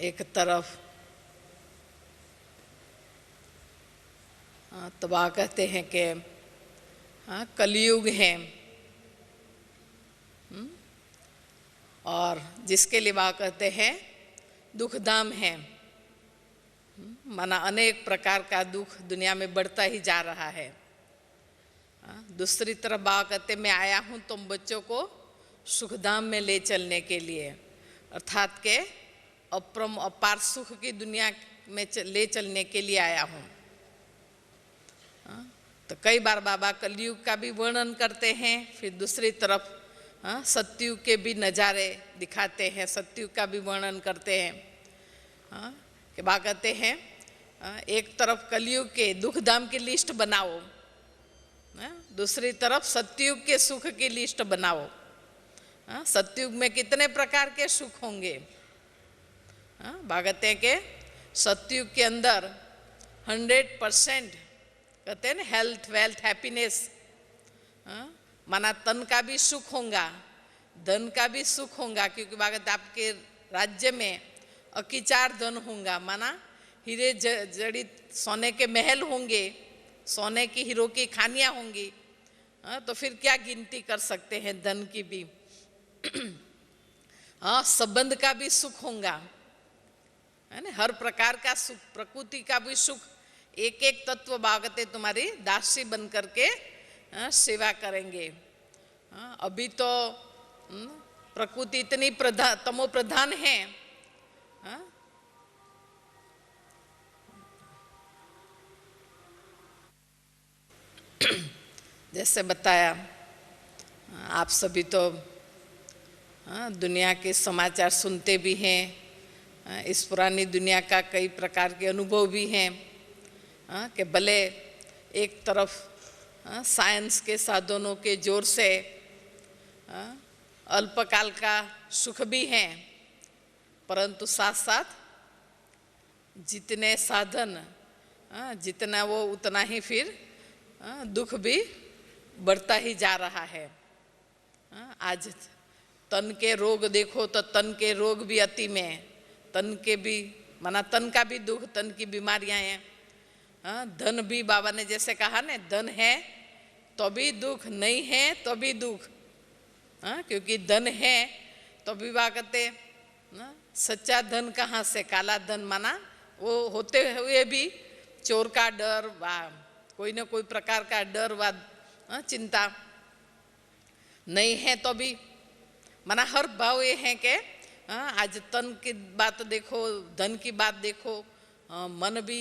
एक तरफ तो वह कहते हैं कि कलयुग है, और जिसके लिए वह कहते हैं दुखधाम है। माना अनेक प्रकार का दुख दुनिया में बढ़ता ही जा रहा है। दूसरी तरफ वह कहते मैं आया हूँ तुम बच्चों को सुखधाम में ले चलने के लिए, अर्थात के अपार सुख की दुनिया में ले चलने के लिए आया हूँ। तो कई बार बाबा कलयुग का भी वर्णन करते हैं, फिर दूसरी तरफ सतयुग के भी नज़ारे दिखाते हैं, सतयुग का भी वर्णन करते हैं। कि बात कहते हैं एक तरफ कलयुग के दुखधाम की लिस्ट बनाओ, दूसरी तरफ सतयुग के सुख की लिस्ट बनाओ। सतयुग में कितने प्रकार के सुख होंगे। भागते हैं कि सतयुग के अंदर 100% कहते हैं ना हेल्थ वेल्थ हैप्पीनेस, माना तन का भी सुख होगा, धन का भी सुख होगा, क्योंकि भागत आपके राज्य में अकिचार धन होगा, माना हीरे जड़ित सोने के महल होंगे, सोने की हीरो की खानियां होंगी। तो फिर क्या गिनती कर सकते हैं धन की भी। संबंध का भी सुख होगा, है ना, हर प्रकार का सुख, प्रकृति का भी सुख। एक एक तत्व भागते तुम्हारी दासी बन करके सेवा करेंगे। अभी तो प्रकृति इतनी तमो प्रधान है, जैसे बताया आप सभी तो दुनिया के समाचार सुनते भी हैं, इस पुरानी दुनिया का कई प्रकार के अनुभव भी हैं। कि भले एक तरफ साइंस के साधनों के जोर से अल्पकाल का सुख भी हैं, परंतु साथ साथ जितने साधन जितना वो उतना ही फिर दुख भी बढ़ता ही जा रहा है। आज तन के रोग देखो तो तन के रोग भी अति में, तन के भी माना तन का भी दुख, तन की बीमारियां हैं। धन भी बाबा ने जैसे कहा ना, धन है तो भी दुख, नहीं है तो भी दुख। क्योंकि धन है तो भी बात करते सच्चा धन कहाँ से, काला धन माना वो होते हुए भी चोर का डर व कोई न कोई प्रकार का डर व चिंता नहीं है तो भी माना हर भाव ये है कि आज तन की बात देखो, धन की बात देखो, मन भी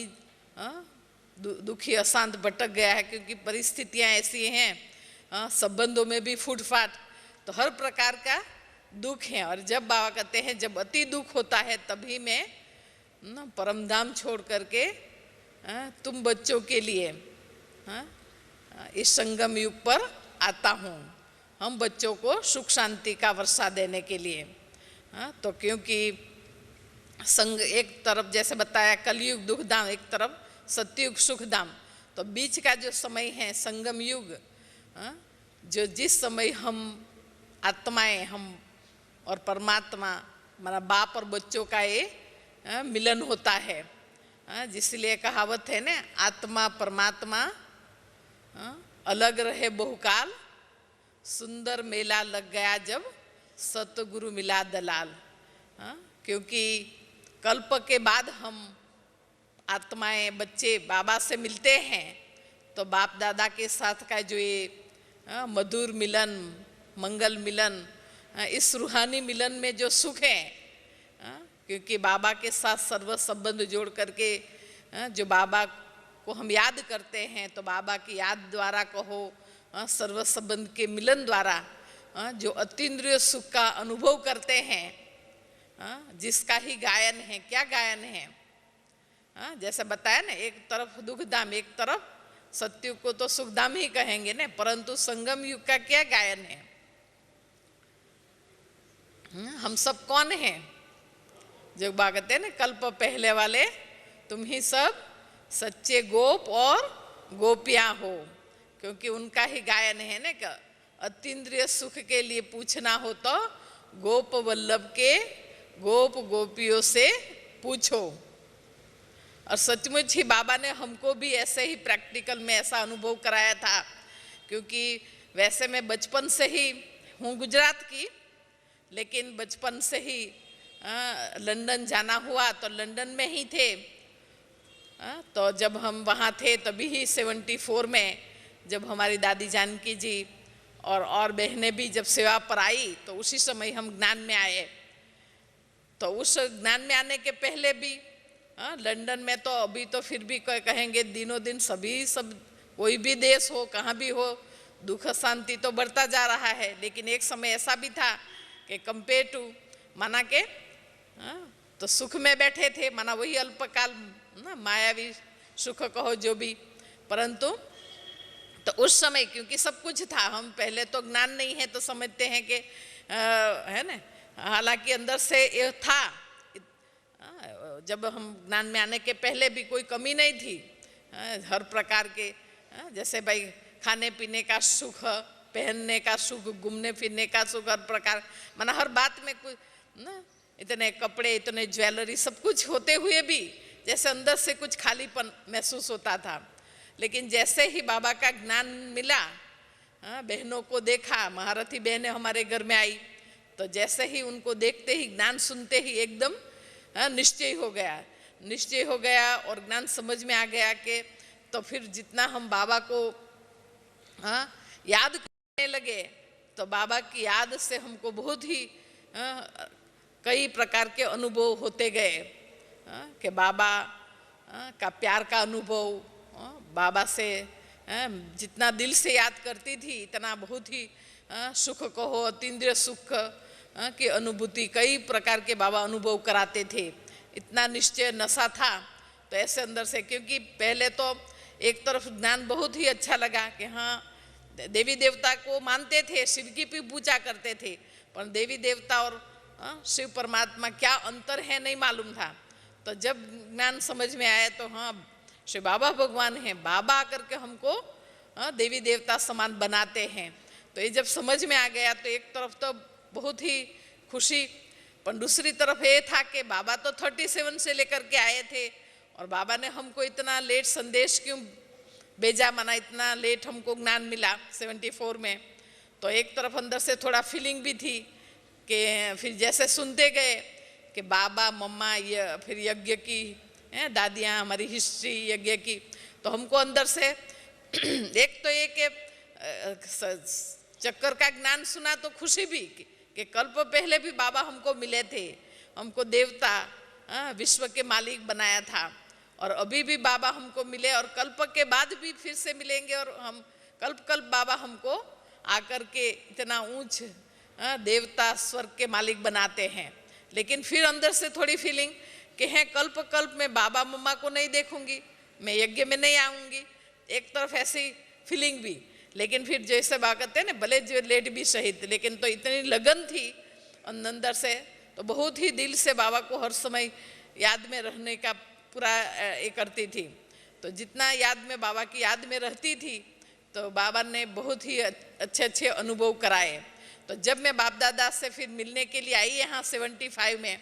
दुखी अशांत भटक गया है, क्योंकि परिस्थितियां ऐसी हैं, संबंधों में भी फूटफाट, तो हर प्रकार का दुख है। और जब बाबा कहते हैं जब अति दुख होता है तभी मैं परमधाम छोड़ करके तुम बच्चों के लिए इस संगम युग पर आता हूँ, हम बच्चों को सुख शांति का वर्षा देने के लिए। तो क्योंकि संग एक तरफ जैसे बताया कलयुग दुखधाम, एक तरफ सतयुग सुखधाम, तो बीच का जो समय है संगम युग, जो जिस समय हम आत्माएं हम और परमात्मा हमारा बाप और बच्चों का ये मिलन होता है, जिसलिए कहावत है ना, आत्मा परमात्मा अलग रहे बहुकाल, सुंदर मेला लग गया जब सतगुरु मिला दलाल। क्योंकि कल्प के बाद हम आत्माएं बच्चे बाबा से मिलते हैं, तो बाप दादा के साथ का जो ये मधुर मिलन, मंगल मिलन, इस रूहानी मिलन में जो सुख है, क्योंकि बाबा के साथ सर्व संबंध जोड़ करके जो बाबा को हम याद करते हैं, तो बाबा की याद द्वारा कहो, सर्व संबंध के मिलन द्वारा जो अतीन्द्रिय सुख का अनुभव करते हैं, जिसका ही गायन है। क्या गायन है? जैसे बताया ना, एक तरफ दुखधाम, एक तरफ सतयुग को तो सुखधाम ही कहेंगे ना, परंतु संगम युग का क्या गायन है? हम सब कौन हैं? जो बागते हैं ना, कल्प पहले वाले तुम ही सब सच्चे गोप और गोपियां हो, क्योंकि उनका ही गायन है ना कि अतीन्द्रिय सुख के लिए पूछना हो तो गोप वल्लभ के गोप गोपियों से पूछो। और सचमुच ही बाबा ने हमको भी ऐसे ही प्रैक्टिकल में ऐसा अनुभव कराया था, क्योंकि वैसे मैं बचपन से ही हूँ गुजरात की, लेकिन बचपन से ही लंदन जाना हुआ तो लंदन में ही थे। तो जब हम वहाँ थे तभी ही 74 में जब हमारी दादी जानकी जी और बहनें भी जब सेवा पर आई तो उसी समय हम ज्ञान में आए। तो उस ज्ञान में आने के पहले भी लंदन में तो अभी तो फिर भी कहेंगे दिनों दिन सब कोई भी देश हो कहाँ भी हो दुख शांति तो बढ़ता जा रहा है, लेकिन एक समय ऐसा भी था कि कंपेयर टू माना के तो सुख में बैठे थे, माना वही अल्पकाल ना मायावी सुख कहो जो भी, परंतु तो उस समय क्योंकि सब कुछ था, हम पहले तो ज्ञान नहीं है तो समझते हैं कि है ना, हालांकि अंदर से ये था। जब हम ज्ञान में आने के पहले भी कोई कमी नहीं थी, हर प्रकार के जैसे भाई खाने पीने का सुख, पहनने का सुख, घूमने फिरने का सुख, हर प्रकार माना हर बात में कुछ ना, इतने कपड़े इतने ज्वेलरी सब कुछ होते हुए भी जैसे अंदर से कुछ खालीपन महसूस होता था। लेकिन जैसे ही बाबा का ज्ञान मिला, बहनों को देखा, महारथी बहनें हमारे घर में आई तो जैसे ही उनको देखते ही ज्ञान सुनते ही एकदम निश्चय हो गया और ज्ञान समझ में आ गया कि तो फिर जितना हम बाबा को याद करने लगे तो बाबा की याद से हमको बहुत ही कई प्रकार के अनुभव होते गए कि बाबा का प्यार का अनुभव, बाबा से जितना दिल से याद करती थी इतना बहुत ही सुख कहो, अतीन्द्रिय सुख की अनुभूति कई प्रकार के बाबा अनुभव कराते थे। इतना निश्चय नशा था तो ऐसे अंदर से, क्योंकि पहले तो एक तरफ ज्ञान बहुत ही अच्छा लगा कि हाँ देवी देवता को मानते थे, शिव की भी पूजा करते थे, पर देवी देवता और शिव परमात्मा क्या अंतर है नहीं मालूम था। तो जब ज्ञान समझ में आया तो हाँ श्री बाबा भगवान हैं, बाबा आकर के हमको देवी देवता समान बनाते हैं। तो ये जब समझ में आ गया तो एक तरफ तो बहुत ही खुशी, पर दूसरी तरफ ये था कि बाबा तो 37 से लेकर के आए थे और बाबा ने हमको इतना लेट संदेश क्यों भेजा, माना इतना लेट हमको ज्ञान मिला 74 में। तो एक तरफ अंदर से थोड़ा फीलिंग भी थी कि फिर जैसे सुनते गए कि बाबा मम्मा ये फिर यज्ञ की दादियाँ हमारी हिस्ट्री यज्ञ की, तो हमको अंदर से एक तो एक चक्कर का ज्ञान सुना तो खुशी भी कि कल्प पहले भी बाबा हमको मिले थे, हमको देवता विश्व के मालिक बनाया था और अभी भी बाबा हमको मिले और कल्प के बाद भी फिर से मिलेंगे और हम कल्प बाबा हमको आकर के इतना ऊंच देवता स्वर्ग के मालिक बनाते हैं। लेकिन फिर अंदर से थोड़ी फीलिंग कि हैं कल्प में बाबा मम्मा को नहीं देखूंगी, मैं यज्ञ में नहीं आऊँगी, एक तरफ ऐसी फीलिंग भी। लेकिन फिर जैसे बात कहते हैं ना, भले जो लेट भी शहीद, लेकिन तो इतनी लगन थी अंदर से, तो बहुत ही दिल से बाबा को हर समय याद में रहने का पूरा ये करती थी। तो जितना याद में बाबा की याद में रहती थी तो बाबा ने बहुत ही अच्छे अनुभव कराए। तो जब मैं बाप दादा से फिर मिलने के लिए आई यहाँ 75 में,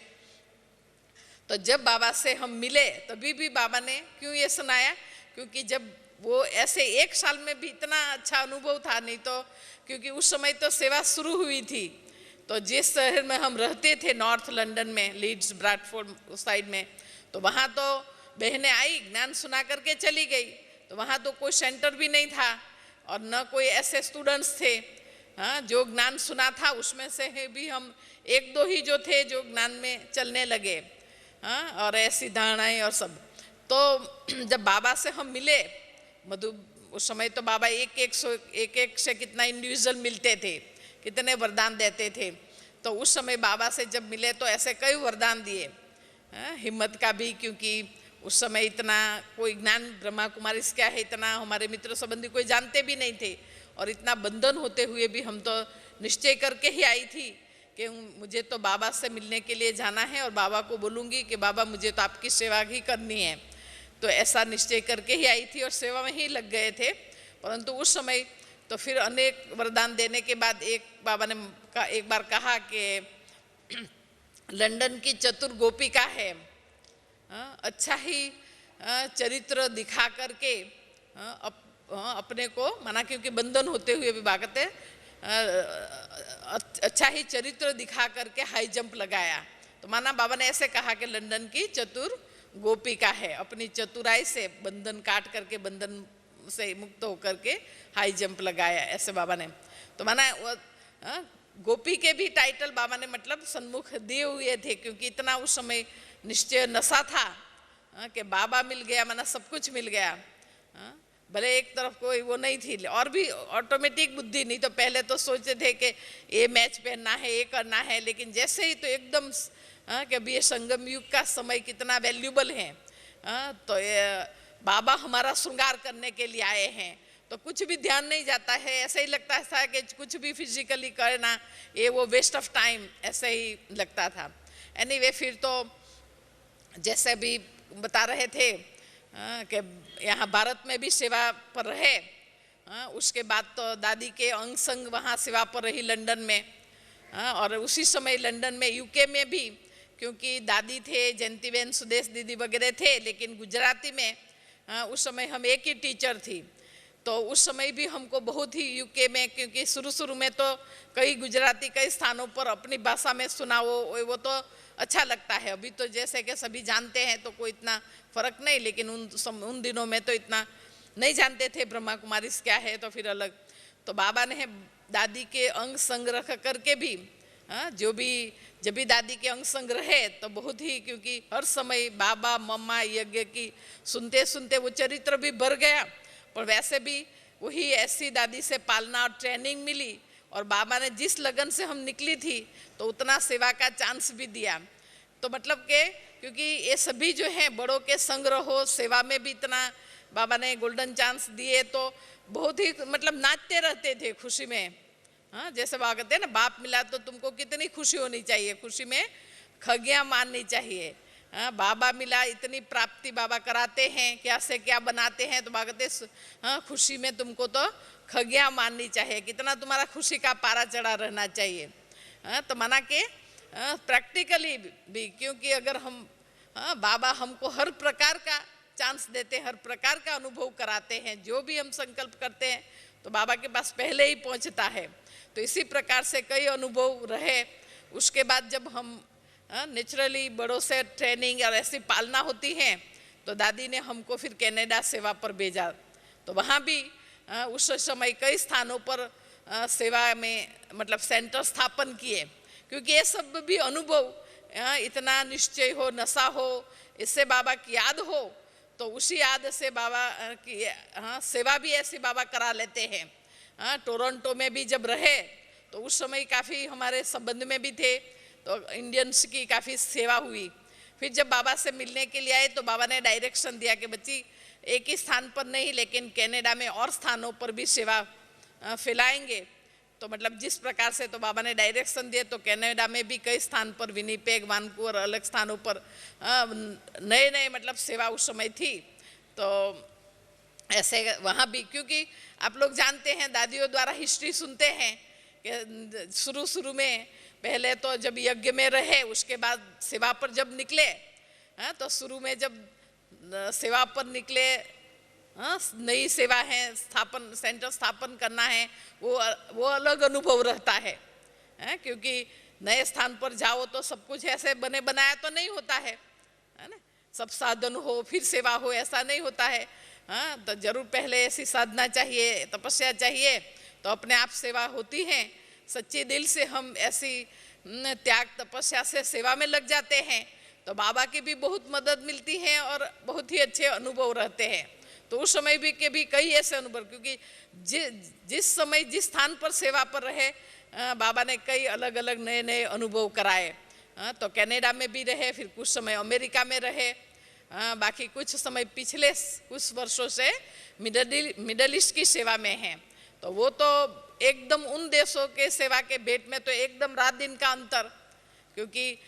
तो जब बाबा से हम मिले तभी भी बाबा ने क्यों ये सुनाया, क्योंकि जब वो ऐसे एक साल में भी इतना अच्छा अनुभव था नहीं तो, क्योंकि उस समय तो सेवा शुरू हुई थी। तो जिस शहर में हम रहते थे नॉर्थ लंदन में, लीड्स ब्रैडफोर्ड उस साइड में, तो वहाँ तो बहनें आई ज्ञान सुना करके चली गई, तो वहाँ तो कोई सेंटर भी नहीं था और न कोई ऐसे स्टूडेंट्स थे जो ज्ञान सुना था। उसमें से भी हम एक दो ही जो थे जो ज्ञान में चलने लगे और ऐसी धारणाएं और सब। तो जब बाबा से हम मिले उस समय तो बाबा एक से कितना इंडिविजुअल मिलते थे, कितने वरदान देते थे। तो उस समय बाबा से जब मिले तो ऐसे कई वरदान दिए, हिम्मत का भी, क्योंकि उस समय इतना कोई ज्ञान ब्रह्मा कुमारी क्या है इतना हमारे मित्र संबंधी कोई जानते भी नहीं थे और इतना बंधन होते हुए भी हम तो निश्चय करके ही आई थी कि मुझे तो बाबा से मिलने के लिए जाना है और बाबा को बोलूँगी कि बाबा मुझे तो आपकी सेवा ही करनी है। तो ऐसा निश्चय करके ही आई थी और सेवा में ही लग गए थे। परंतु उस समय तो फिर अनेक वरदान देने के बाद बाबा ने एक बार कहा कि लंदन की चतुर गोपिका है अच्छा ही चरित्र दिखा करके अपने को माना, क्योंकि बंधन होते हुए भी भागते, अच्छा ही चरित्र दिखा करके हाई जंप लगाया। तो माना बाबा ने ऐसे कहा कि लंदन की चतुर गोपिका है, अपनी चतुराई से बंधन काट करके, बंधन से मुक्त होकर के हाई जंप लगाया, ऐसे बाबा ने। तो माना गोपी के भी टाइटल बाबा ने मतलब सन्मुख दिए हुए थे, क्योंकि इतना उस समय निश्चय नशा था कि बाबा मिल गया माना सब कुछ मिल गया। भले एक तरफ कोई वो नहीं थी, और भी ऑटोमेटिक बुद्धि, नहीं तो पहले तो सोचते थे कि ये मैच पहनना है, ये करना है, लेकिन जैसे ही तो एकदम कि अभी ये संगम युग का समय कितना वैल्यूबल है, तो ये बाबा हमारा श्रृंगार करने के लिए आए हैं, तो कुछ भी ध्यान नहीं जाता है, ऐसे ही लगता है कि कुछ भी फिजिकली करना ये वो वेस्ट ऑफ टाइम, ऐसे ही लगता था। एनीवे फिर तो जैसे भी बता रहे थे कि यहाँ भारत में भी सेवा पर रहे, उसके बाद तो दादी के अंग संग वहाँ सेवा पर रही लंदन में, और उसी समय लंदन में यूके में भी, क्योंकि दादी थे, जयंतीबेन सुदेश दीदी वगैरह थे, लेकिन गुजराती में उस समय हम एक ही टीचर थी, तो उस समय भी हमको बहुत ही यूके में, क्योंकि शुरू में तो कई गुजराती कई स्थानों पर अपनी भाषा में सुना वो तो अच्छा लगता है। अभी तो जैसे कि सभी जानते हैं तो कोई इतना फर्क नहीं, लेकिन उन दिनों में तो इतना नहीं जानते थे ब्रह्मा कुमारी क्या है, तो फिर अलग। तो बाबा ने दादी के अंग संग्रह करके भी, जो भी जब भी दादी के अंग संग्रह है तो बहुत ही, क्योंकि हर समय बाबा मम्मा यज्ञ की सुनते सुनते वो चरित्र भी भर गया, पर वैसे भी वही ऐसी दादी से पालना और ट्रेनिंग मिली, और बाबा ने जिस लगन से हम निकली थी तो उतना सेवा का चांस भी दिया। तो मतलब के क्योंकि ये सभी जो हैं बड़ों के संग्रह हो, सेवा में भी इतना बाबा ने गोल्डन चांस दिए, तो बहुत ही मतलब नाचते रहते थे खुशी में। जैसे बाबा कहते हैं ना, बाप मिला तो तुमको कितनी खुशी होनी चाहिए, खुशी में खगियाँ मारनी चाहिए। बाबा मिला, इतनी प्राप्ति बाबा कराते हैं, क्या से क्या बनाते हैं, तो बाबा कहते खुशी में तुमको तो खगियाँ मारनी चाहिए, कितना तुम्हारा खुशी का पारा चढ़ा रहना चाहिए। तो माना के प्रैक्टिकली भी, क्योंकि अगर हम बाबा हमको हर प्रकार का चांस देते हैं, हर प्रकार का अनुभव कराते हैं, जो भी हम संकल्प करते हैं तो बाबा के पास पहले ही पहुंचता है। तो इसी प्रकार से कई अनुभव रहे। उसके बाद जब हम नेचुरली बड़ों से ट्रेनिंग और ऐसी पालना होती है, तो दादी ने हमको फिर कनाडा सेवा पर भेजा। तो वहाँ भी उस समय कई स्थानों पर सेवा में मतलब सेंटर स्थापन किए, क्योंकि ये सब भी अनुभव इतना निश्चय हो, नशा हो, इससे बाबा की याद हो, तो उसी याद से बाबा की सेवा भी ऐसी बाबा करा लेते हैं। टोरंटो में भी जब रहे तो उस समय काफ़ी हमारे संबंध में भी थे, तो इंडियंस की काफ़ी सेवा हुई। फिर जब बाबा से मिलने के लिए आए तो बाबा ने डायरेक्शन दिया कि बच्ची एक ही स्थान पर नहीं, लेकिन कनाडा में और स्थानों पर भी सेवा फैलाएंगे। तो मतलब जिस प्रकार से तो बाबा ने डायरेक्शन दिए, तो कनाडा में भी कई स्थान पर, विनीपेग, वानकूवर, अलग स्थानों पर नए नए मतलब सेवा उस समय थी। तो ऐसे वहाँ भी, क्योंकि आप लोग जानते हैं दादियों द्वारा हिस्ट्री सुनते हैं कि शुरू में पहले तो जब यज्ञ में रहे, उसके बाद सेवा पर जब निकले, तो शुरू में जब सेवा पर निकले, नई सेवा है, स्थापन सेंटर स्थापन करना है, वो अलग अनुभव रहता है, क्योंकि नए स्थान पर जाओ तो सब कुछ ऐसे बने बनाया तो नहीं होता है ना, सब साधन हो फिर सेवा हो, ऐसा नहीं होता है। तो जरूर पहले ऐसी साधना चाहिए, तपस्या चाहिए, तो अपने आप सेवा होती है। सच्चे दिल से हम ऐसी त्याग तपस्या से सेवा में लग जाते हैं तो बाबा की भी बहुत मदद मिलती है और बहुत ही अच्छे अनुभव रहते हैं। तो उस समय भी के भी कई ऐसे अनुभव, क्योंकि जिस समय जिस स्थान पर सेवा पर रहे बाबा ने कई अलग अलग नए नए अनुभव कराए। तो कनाडा में भी रहे, फिर कुछ समय अमेरिका में रहे, बाकी कुछ समय पिछले कुछ वर्षों से मिडल ईस्ट की सेवा में हैं। तो वो तो एकदम उन देशों के सेवा के भेंट में तो एकदम रात दिन का अंतर, क्योंकि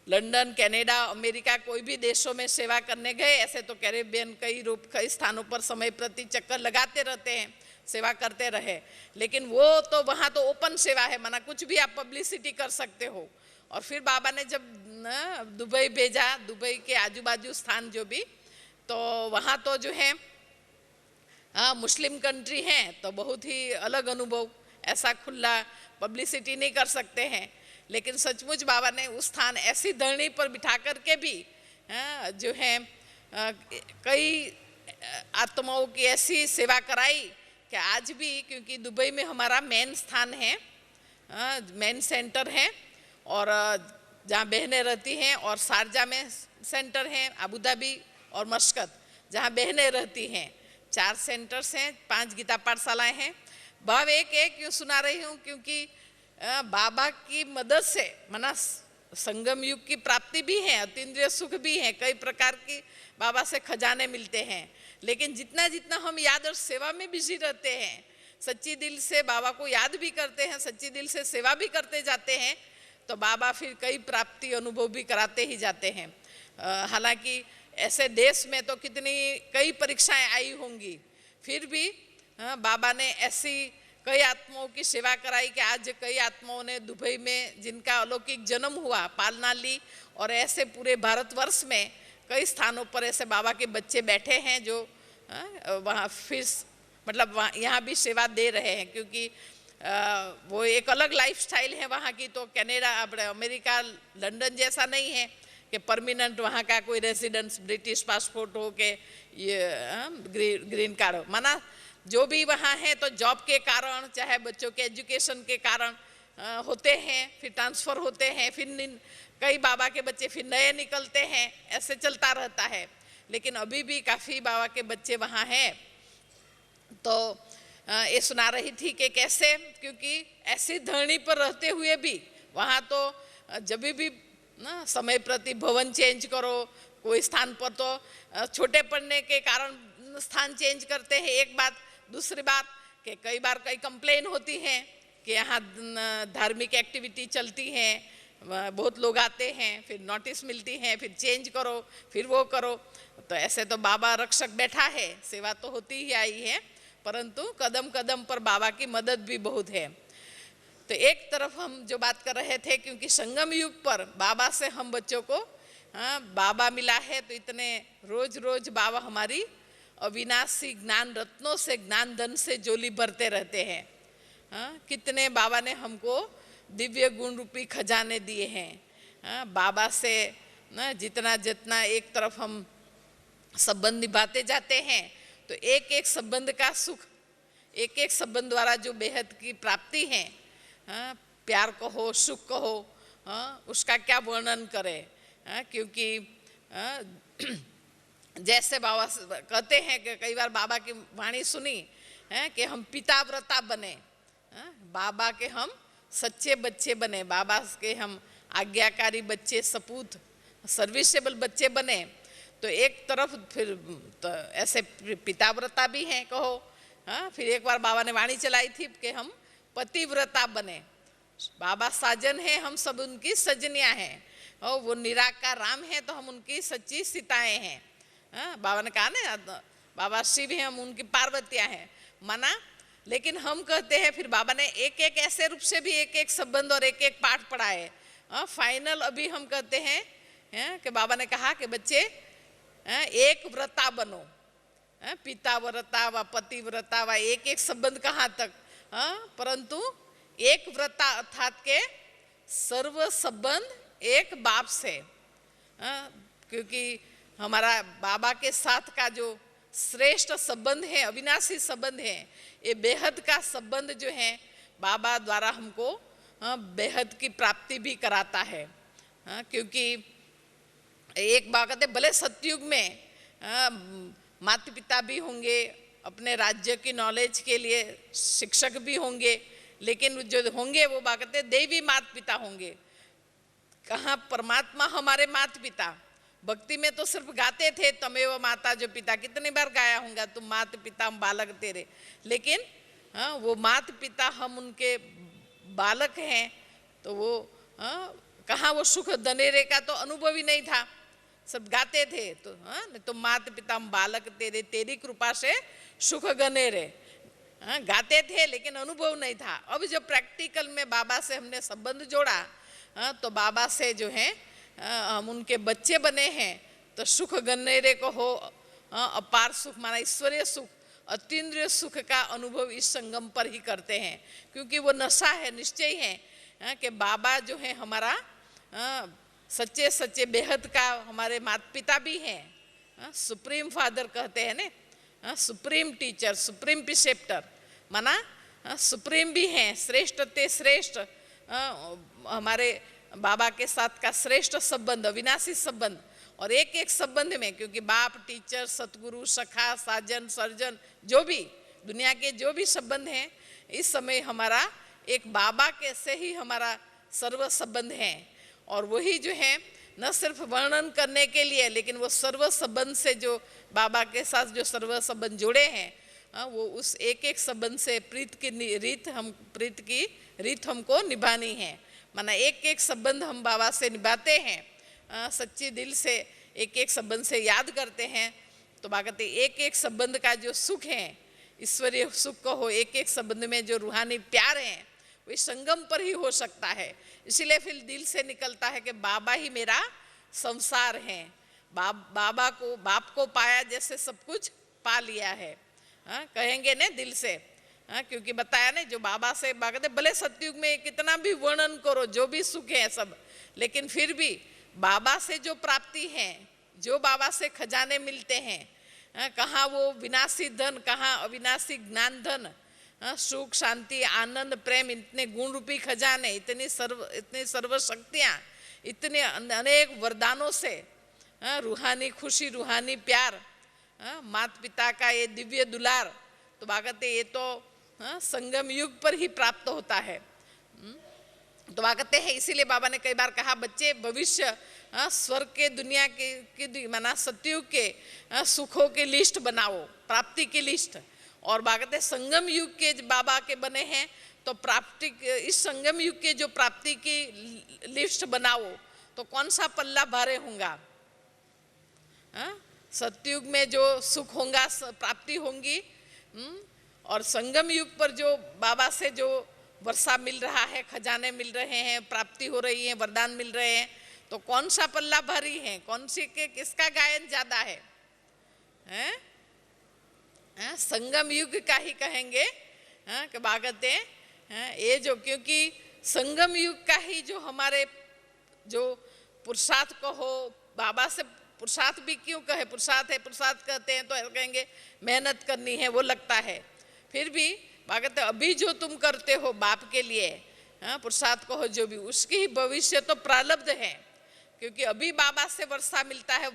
लंदन, कनाडा, अमेरिका कोई भी देशों में सेवा करने गए, ऐसे तो कैरेबियन कई स्थानों पर समय प्रति चक्कर लगाते रहते हैं, सेवा करते रहे, लेकिन वो तो वहाँ तो ओपन सेवा है, माना कुछ भी आप पब्लिसिटी कर सकते हो और फिर बाबा ने जब दुबई भेजा, दुबई के आजू बाजू स्थान जो भी, तो वहाँ तो जो है मुस्लिम कंट्री है, तो बहुत ही अलग अनुभव, ऐसा खुला पब्लिसिटी नहीं कर सकते हैं। लेकिन सचमुच बाबा ने उस स्थान ऐसी धरनी पर बिठा करके भी जो है कई आत्माओं की ऐसी सेवा कराई कि आज भी, क्योंकि दुबई में हमारा मेन स्थान है, मेन सेंटर है, और जहाँ बहनें रहती हैं, और शारजा में सेंटर है, अबू धाबी और मस्कत जहाँ बहनें रहती हैं, 4 सेंटर्स हैं, 5 गीता पाठशालाएँ हैं। भाव एक क्यों सुना रही हूँ, क्योंकि बाबा की मदद से मना संगम युग की प्राप्ति भी है, अतीन्द्रिय सुख भी है, कई प्रकार की बाबा से खजाने मिलते हैं। लेकिन जितना जितना हम याद और सेवा में बिजी रहते हैं, सच्ची दिल से बाबा को याद भी करते हैं, सच्ची दिल से सेवा भी करते जाते हैं, तो बाबा फिर कई प्राप्ति अनुभव भी कराते ही जाते हैं। हालांकि ऐसे देश में तो कितनी कई परीक्षाएं आई होंगी, फिर भी बाबा ने ऐसी कई आत्माओं की सेवा कराई कि आज कई आत्माओं ने दुबई में जिनका अलौकिक जन्म हुआ पालना ली, और ऐसे पूरे भारतवर्ष में कई स्थानों पर ऐसे बाबा के बच्चे बैठे हैं जो वहाँ फिर मतलब वहाँ यहाँ भी सेवा दे रहे हैं, क्योंकि वो एक अलग लाइफस्टाइल है वहाँ की। तो कनाडा, अमेरिका, लंदन जैसा नहीं है कि परमानेंट वहाँ का कोई रेजिडेंस, ब्रिटिश पासपोर्ट हो के ये ग्रीन कार्ड हो, माना जो भी वहाँ है तो जॉब के कारण, चाहे बच्चों के एजुकेशन के कारण होते हैं, फिर ट्रांसफ़र होते हैं, फिर कई बाबा के बच्चे फिर नए निकलते हैं, ऐसे चलता रहता है। लेकिन अभी भी काफ़ी बाबा के बच्चे वहाँ हैं। तो ये सुना रही थी कि कैसे, क्योंकि ऐसी धरनी पर रहते हुए भी वहाँ तो जब भी ना समय प्रति भवन चेंज करो, कोई स्थान पर तो छोटे पड़ने के कारण स्थान चेंज करते हैं, एक बात। दूसरी बात कि कई बार कई कंप्लेन होती हैं कि यहाँ धार्मिक एक्टिविटी चलती हैं, बहुत लोग आते हैं, फिर नोटिस मिलती हैं, फिर चेंज करो, फिर वो करो। तो ऐसे तो बाबा रक्षक बैठा है, सेवा तो होती ही आई है, परंतु कदम कदम पर बाबा की मदद भी बहुत है। तो एक तरफ हम जो बात कर रहे थे, क्योंकि संगम युग पर बाबा से हम बच्चों को बाबा मिला है, तो इतने रोज रोज बाबा हमारी अविनाशी ज्ञान रत्नों से, ज्ञान धन से जोली भरते रहते हैं। कितने बाबा ने हमको दिव्य गुण रूपी खजाने दिए हैं। बाबा से जितना जितना एक तरफ हम संबंध निभाते जाते हैं, तो एक एक संबंध का सुख, एक एक संबंध द्वारा जो बेहद की प्राप्ति है, प्यार कहो, सुख कहो, उसका क्या वर्णन करें। क्योंकि जैसे बाबा कहते हैं कि कई बार बाबा की वाणी सुनी है कि हम पिता व्रता बने, बाबा के हम सच्चे बच्चे बने, बाबा के हम आज्ञाकारी बच्चे, सपूत, सर्विसेबल बच्चे बने। तो एक तरफ फिर तो ऐसे पिताव्रता भी हैं कहो। फिर एक बार बाबा ने वाणी चलाई थी कि हम पतिव्रता बने, बाबा साजन है, हम सब उनकी सजनियाँ हैं, और वो निराकार राम है तो हम उनकी सच्ची सीताएँ हैं। बाबा ने कहा ना, बाबा शिव हैं, हम उनकी पार्वतियाँ हैं, माना। लेकिन हम कहते हैं फिर बाबा ने एक एक ऐसे रूप से भी एक एक संबंध और एक एक पाठ पढ़ाए। फाइनल अभी हम कहते हैं कि बाबा ने कहा कि बच्चे एक व्रता बनो, पिता व्रता व पति व्रता व एक एक संबंध कहाँ तक, परंतु एक व्रता अर्थात के सर्व संबंध एक बाप से। क्योंकि हमारा बाबा के साथ का जो श्रेष्ठ संबंध है, अविनाशी संबंध है, ये बेहद का संबंध जो है बाबा द्वारा हमको बेहद की प्राप्ति भी कराता है। क्योंकि एक बात कहते भले सतयुग में माता पिता भी होंगे, अपने राज्य की नॉलेज के लिए शिक्षक भी होंगे, लेकिन जो होंगे वो बात कहते देवी माता पिता होंगे। कहाँ परमात्मा हमारे माता पिता, भक्ति में तो सिर्फ गाते थे तमेव माता जो पिता, कितनी बार गाया होगा तुम माता पिता हम बालक तेरे, लेकिन वो माता पिता हम उनके बालक हैं। तो वो कहाँ वो सुख दनेरे का तो अनुभव ही नहीं था, सब गाते थे। तो तुम माता पिता हम बालक तेरे, तेरी कृपा से सुख गनेरे, गाते थे लेकिन अनुभव नहीं था। अब जब प्रैक्टिकल में बाबा से हमने संबंध जोड़ा तो बाबा से जो है हम उनके बच्चे बने हैं, तो सुख गन्नेरे को हो, अपार सुख माना ईश्वरीय सुख, अतीन्द्रिय सुख का अनुभव इस संगम पर ही करते हैं। क्योंकि वो नशा है, निश्चय है कि बाबा जो है हमारा सच्चे सच्चे बेहद का हमारे माता पिता भी हैं, सुप्रीम फादर कहते हैं ना, सुप्रीम टीचर, सुप्रीम प्रिसेप्टर, माना सुप्रीम भी हैं, श्रेष्ठ ते श्रेष्ठ, हमारे बाबा के साथ का श्रेष्ठ संबंध, अविनाशी संबंध। और एक एक संबंध में, क्योंकि बाप, टीचर, सतगुरु, सखा, साजन, सर्जन, जो भी दुनिया के जो भी संबंध हैं, इस समय हमारा एक बाबा के से ही हमारा सर्व संबंध है। और वही जो है न सिर्फ वर्णन करने के लिए, लेकिन वो सर्व संबंध से जो बाबा के साथ जो सर्व संबंध जुड़े हैं, वो उस एक एक संबंध से प्रीत की रीत हमको निभानी है। माना एक एक संबंध हम बाबा से निभाते हैं, सच्चे दिल से एक एक संबंध से याद करते हैं, तो बाबा कहते एक एक संबंध का जो सुख है, ईश्वरीय सुख को हो, एक एक संबंध में जो रूहानी प्यार है, वो संगम पर ही हो सकता है। इसीलिए फिर दिल से निकलता है कि बाबा ही मेरा संसार है, बाप को पाया जैसे सब कुछ पा लिया है, कहेंगे ने दिल से। क्योंकि बताया ने जो बाबा से कहते भले सतयुग में कितना भी वर्णन करो, जो भी सुख है सब, लेकिन फिर भी बाबा से जो प्राप्ति है, जो बाबा से खजाने मिलते हैं, कहाँ वो विनाशी धन, कहाँ अविनाशी ज्ञान धन, सुख, शांति, आनंद, प्रेम, इतने गुण रूपी खजाने, इतनी सर्व शक्तियाँ, इतने अनेक वरदानों से रूहानी खुशी, रूहानी प्यार, माता पिता का ये दिव्य दुलार, तो बागते ये तो संगम युग पर ही प्राप्त होता है। तो बागते हैं, इसीलिए बाबा ने कई बार कहा बच्चे भविष्य स्वर्ग के दुनिया के माना सतयुग के सुखों की लिस्ट बनाओ, प्राप्ति की लिस्ट। और बागते संगम युग के बाबा के बने हैं, तो प्राप्ति, इस संगम युग के जो प्राप्ति की लिस्ट बनाओ, तो कौन सा पल्ला भारे होगा। सतयुग में जो सुख होगा, प्राप्ति होंगी, और संगम युग पर जो बाबा से जो वर्षा मिल रहा है, खजाने मिल रहे हैं, प्राप्ति हो रही है, वरदान मिल रहे हैं, तो कौन सा पल्ला भारी है, कौन सी के किसका गायन ज्यादा है, हैं? संगम युग का ही कहेंगे कि बागते ये जो, क्योंकि संगम युग का ही जो हमारे जो पुरुषार्थ को हो, बाबा से पुरुषार्थ भी क्यों कहे, पुरुषार्थ है, पुरुषार्थ कहते हैं तो कहेंगे मेहनत करनी है, वो लगता है। फिर भी बागते अभी जो तुम करते हो बाप के लिए, पुरुषार्थ को हो जो भी, उसकी ही भविष्य तो प्रारब्ध है। क्योंकि अभी बाबा से वर्षा मिलता है,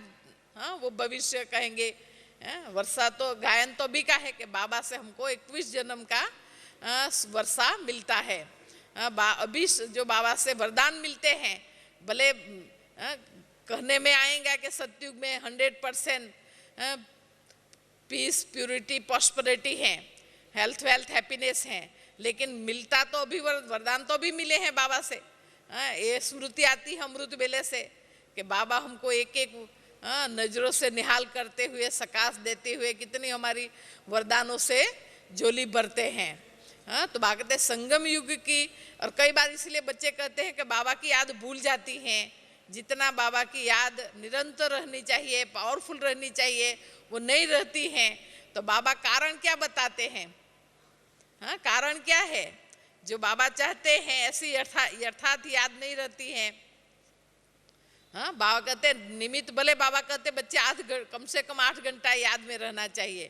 वो भविष्य कहेंगे। वर्षा तो गायन तो भी का है कि बाबा से हमको 21 जन्म का वर्षा मिलता है। अभी जो बाबा से वरदान मिलते हैं, भले कहने में आएगा कि सतयुग में 100% पीस, प्यूरिटी, प्रॉस्पेरिटी है, हेल्थ, वेल्थ, हैप्पीनेस है, लेकिन मिलता तो अभी वरदान तो भी मिले हैं बाबा से। ये स्मृति आती है अमृत बेले से कि बाबा हमको एक एक नजरों से निहाल करते हुए, सकाश देते हुए कितनी हमारी वरदानों से झोली भरते हैं। तो बागते संगम युग की, और कई बार इसलिए बच्चे कहते हैं कि बाबा की याद भूल जाती हैं। जितना बाबा की याद निरंतर रहनी चाहिए, पावरफुल रहनी चाहिए, वो नहीं रहती हैं। तो बाबा कारण क्या बताते हैं, कारण क्या है, जो बाबा चाहते हैं ऐसी यथार्थ याद नहीं रहती है। बाबा कहते निमित्त, भले बाबा कहते बच्चे कम से कम 8 घंटा याद में रहना चाहिए।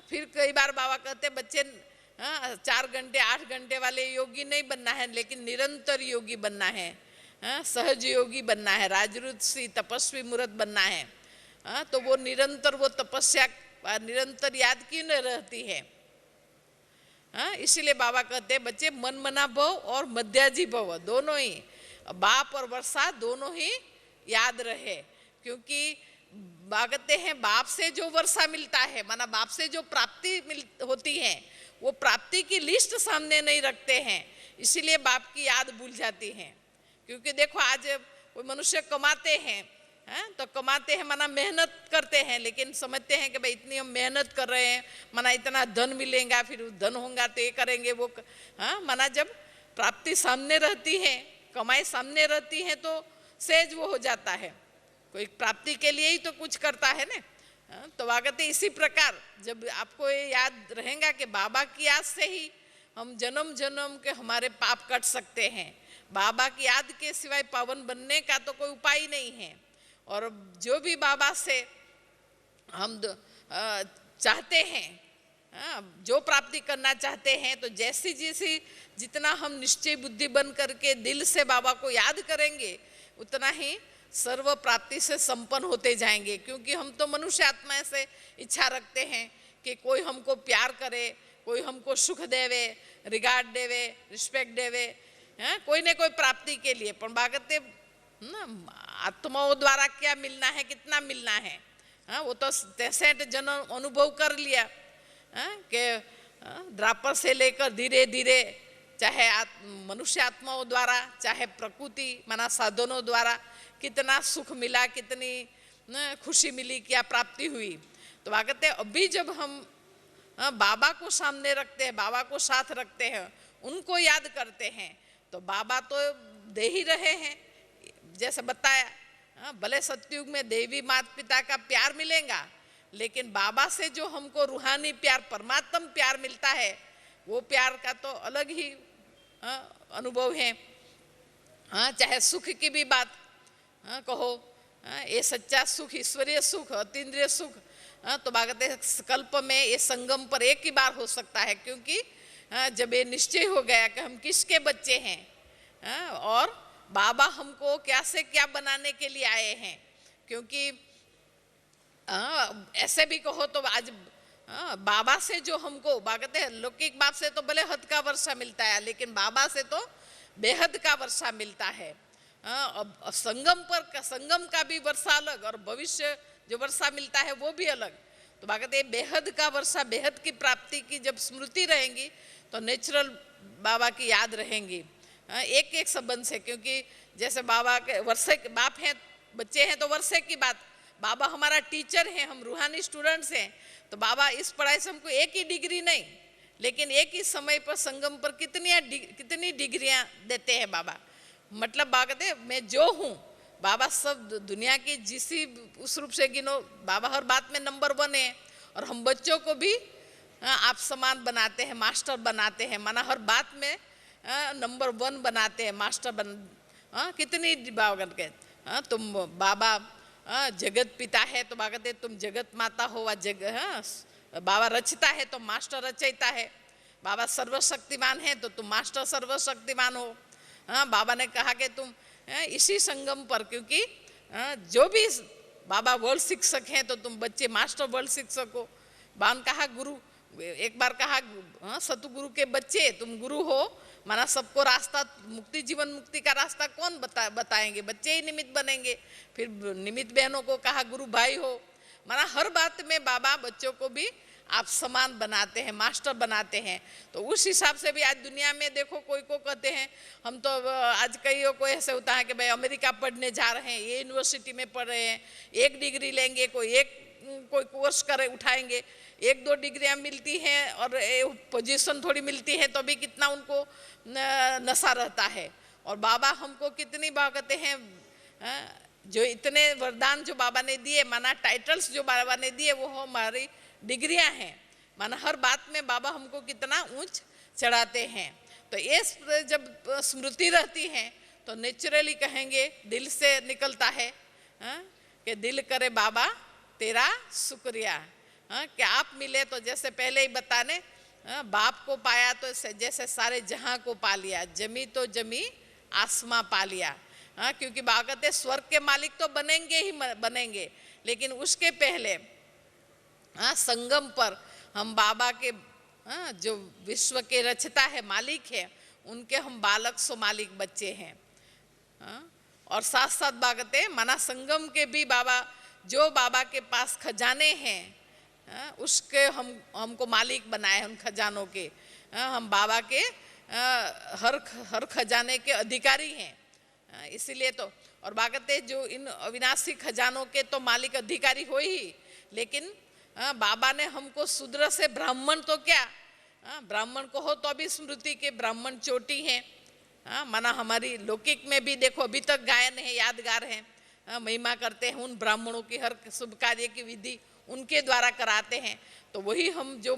फिर कई बार बाबा कहते बच्चे 4 घंटे 8 घंटे वाले योगी नहीं बनना है, लेकिन निरंतर योगी बनना है, सहज योगी बनना है, राजऋषि तपस्वी मूर्त बनना है। तो वो निरंतर वो तपस्या निरंतर याद क्यों नहीं रहती है। इसीलिए बाबा कहते हैं बच्चे मन मना भव और मध्याजी भव, दोनों ही, बाप और वर्षा दोनों ही याद रहे। क्योंकि कहते हैं बाप से जो वर्षा मिलता है, माना बाप से जो प्राप्ति होती है, वो प्राप्ति की लिस्ट सामने नहीं रखते हैं, इसीलिए बाप की याद भूल जाती है। क्योंकि देखो आज कोई मनुष्य कमाते हैं, तो कमाते हैं माना मेहनत करते हैं, लेकिन समझते हैं कि भाई इतनी हम मेहनत कर रहे हैं, माना इतना धन मिलेगा, फिर धन होगा तो ये करेंगे वो। माना जब प्राप्ति सामने रहती है कमाई सामने रहती है तो सहज वो हो जाता है, कोई प्राप्ति के लिए ही तो कुछ करता है ना। तो वागते इसी प्रकार जब आपको ये याद रहेगा कि बाबा की याद से ही हम जन्म जन्म के हमारे पाप कट सकते हैं, बाबा की याद के सिवाय पावन बनने का तो कोई उपाय ही नहीं है। और जो भी बाबा से हम चाहते हैं, जो प्राप्ति करना चाहते हैं, तो जैसी जैसी जितना हम निश्चय बुद्धि बन करके दिल से बाबा को याद करेंगे उतना ही सर्व प्राप्ति से संपन्न होते जाएंगे। क्योंकि हम तो मनुष्य आत्मा से इच्छा रखते हैं कि कोई हमको प्यार करे, कोई हमको सुख देवे, रिगार्ड देवे, रिस्पेक्ट देवे, कोई न कोई प्राप्ति के लिए। पण बागते आत्माओं द्वारा क्या मिलना है, कितना मिलना है, वो तो 63 जन्म अनुभव कर लिया कि द्रापर से लेकर धीरे धीरे चाहे मनुष्य आत्माओं द्वारा चाहे प्रकृति माना साधनों द्वारा कितना सुख मिला, कितनी खुशी मिली, क्या प्राप्ति हुई। तो कहते अभी जब हम बाबा को सामने रखते हैं, बाबा को साथ रखते हैं, उनको याद करते हैं, तो बाबा तो दे ही रहे हैं। जैसे बताया भले सतयुग में देवी माता पिता का प्यार मिलेगा, लेकिन बाबा से जो हमको रूहानी प्यार, परमात्म प्यार मिलता है, वो प्यार का तो अलग ही अनुभव है। चाहे सुख की भी बात कहो, ये सच्चा सुख, ईश्वरीय सुख, अतीन्द्रिय सुख, तो बागते कल्प में ये संगम पर एक ही बार हो सकता है। क्योंकि जब ये निश्चय हो गया कि हम किसके बच्चे हैं और बाबा हमको क्या से क्या बनाने के लिए आए हैं। क्योंकि ऐसे भी कहो तो आज बाबा से जो हमको बागते हैं, लौकिक बाप से तो भले हद का वर्षा मिलता है, लेकिन बाबा से तो बेहद का वर्षा मिलता है। संगम पर संगम का भी वर्षा अलग और भविष्य जो वर्षा मिलता है वो भी अलग। तो बागते बेहद का वर्षा, बेहद की प्राप्ति की जब स्मृति रहेंगी तो नेचुरल बाबा की याद रहेंगी एक एक संबंध से। क्योंकि जैसे बाबा के वर्षे के बाप हैं, बच्चे हैं तो वर्षे की बात, बाबा हमारा टीचर है, हम रूहानी स्टूडेंट्स हैं, तो बाबा इस पढ़ाई से हमको एक ही डिग्री नहीं, लेकिन एक ही समय पर संगम पर कितनी डिग्रियां देते हैं बाबा। मतलब बागते मैं जो हूँ, बाबा सब दुनिया की जिसी उस रूप से गिनो, बाबा हर बात में नंबर 1 है। और हम बच्चों को भी आप समान बनाते हैं, मास्टर बनाते हैं, माना हर बात में नंबर 1 बनाते हैं, मास्टर कितनी बात के तुम बाबा जगत पिता है तो बागते तुम जगत माता हो, बाबा रचता है तो मास्टर रचयिता है, बाबा सर्वशक्तिमान है तो तुम मास्टर सर्वशक्तिमान हो। बाबा ने कहा कि तुम इसी संगम पर, क्योंकि जो भी बाबा वर्ल्ड शिक्षक हैं तो तुम बच्चे मास्टर वर्ल्ड शिक्षक हो। बाबा ने कहा गुरु, एक बार कहा सतगुरु के बच्चे तुम गुरु हो, माना सबको रास्ता मुक्ति, जीवन मुक्ति का रास्ता कौन बताएंगे, बच्चे ही निमित्त बनेंगे। फिर निमित्त बहनों को कहा गुरु भाई हो, माना हर बात में बाबा बच्चों को भी आप समान बनाते हैं, मास्टर बनाते हैं। तो उस हिसाब से भी आज दुनिया में देखो, कोई को कहते हैं हम तो आज कईयों को ऐसे होता है कि भाई अमेरिका पढ़ने जा रहे हैं, ये यूनिवर्सिटी में पढ़ रहे हैं, एक डिग्री लेंगे, कोई कोर्स करे उठाएंगे, 1-2 डिग्रियां मिलती हैं और पोजीशन थोड़ी मिलती है तो भी कितना उनको नशा रहता है। और बाबा हमको कितनी बागते हैं, जो इतने वरदान जो बाबा ने दिए, माना टाइटल्स जो बाबा ने दिए, वो हमारी डिग्रियां हैं, माना हर बात में बाबा हमको कितना ऊंच चढ़ाते हैं। तो ये जब स्मृति रहती है तो नेचुरली कहेंगे, दिल से निकलता है कि दिल करे बाबा तेरा शुक्रिया कि आप मिले। तो जैसे पहले ही बताने, बाप को पाया तो जैसे सारे जहां को पा लिया, जमी तो जमी आसमां पा लिया। क्योंकि बागते स्वर्ग के मालिक तो बनेंगे ही बनेंगे, लेकिन उसके पहले संगम पर हम बाबा के जो विश्व के रचता है, मालिक है, उनके हम बालक सो मालिक बच्चे हैं। और साथ साथ बागते माना संगम के भी बाबा, जो बाबा के पास खजाने हैं उसके हमको मालिक बनाए, उन खजानों के हम बाबा के हर खजाने के अधिकारी हैं। इसीलिए तो, और बागते जो इन अविनाशी खजानों के तो मालिक अधिकारी हो ही, लेकिन बाबा ने हमको शूद्र से ब्राह्मण, तो क्या ब्राह्मण को हो तो अभी स्मृति के ब्राह्मण चोटी हैं, हाँ, माना हमारी लौकिक में भी देखो अभी तक गायन है, यादगार है, महिमा करते हैं उन ब्राह्मणों की, हर शुभ कार्य की विधि उनके द्वारा कराते हैं। तो वही हम जो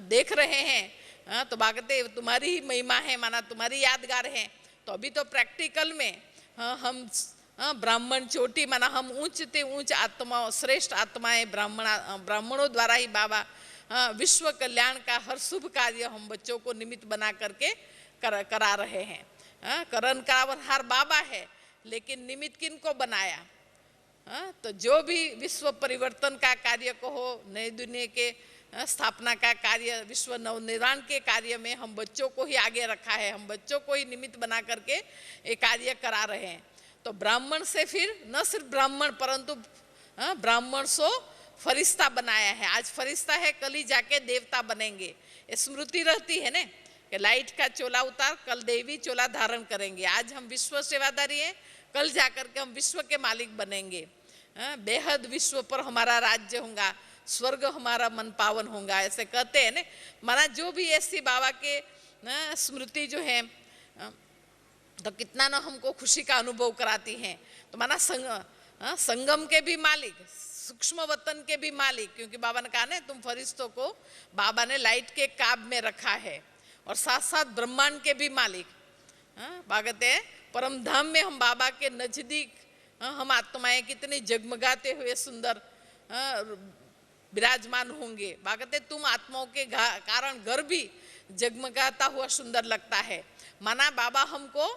देख रहे हैं, तो भागते तुम्हारी ही महिमा है, माना तुम्हारी यादगार है। तो अभी तो प्रैक्टिकल में हम ब्राह्मण चोटी, माना हम ऊंच ते ऊंच आत्मा, श्रेष्ठ आत्माएं ब्राह्मणों द्वारा ही बाबा विश्व कल्याण का हर शुभ कार्य हम बच्चों को निमित्त बना करके करा रहे हैं। करण करावनहार बाबा है, लेकिन निमित्त किन को बनाया? तो जो भी विश्व परिवर्तन का कार्य को हो, नई दुनिया के स्थापना का कार्य, विश्व नवनिर्माण के कार्य में हम बच्चों को ही आगे रखा है, हम बच्चों को ही निमित्त बना करके ये कार्य करा रहे हैं। तो ब्राह्मण से फिर न सिर्फ ब्राह्मण परंतु ब्राह्मण सो फरिश्ता बनाया है। आज फरिश्ता है, कल ही जाके देवता बनेंगे। ये स्मृति रहती है ना कि लाइट का चोला उतार, कल देवी चोला धारण करेंगे। आज हम विश्व सेवादारी हैं, कल जाकर के हम विश्व के मालिक बनेंगे। बेहद विश्व पर हमारा राज्य होगा, स्वर्ग हमारा मन पावन होगा, ऐसे कहते हैं ना। माना जो भी ऐसी बाबा के स्मृति जो है तो कितना ना हमको खुशी का अनुभव कराती हैं। तो माना संगम के भी मालिक, सूक्ष्म वतन के भी मालिक, क्योंकि बाबा ने कहा ना तुम फरिश्तों को बाबा ने लाइट के काब में रखा है, और साथ साथ ब्रह्मांड के भी मालिक। भागते हैं परम धाम में हम बाबा के नजदीक, हम आत्माएं कितनी जगमगाते हुए सुंदर विराजमान होंगे। भागते तुम आत्माओं के कारण घर भी जगमगाता हुआ सुंदर लगता है। माना बाबा हमको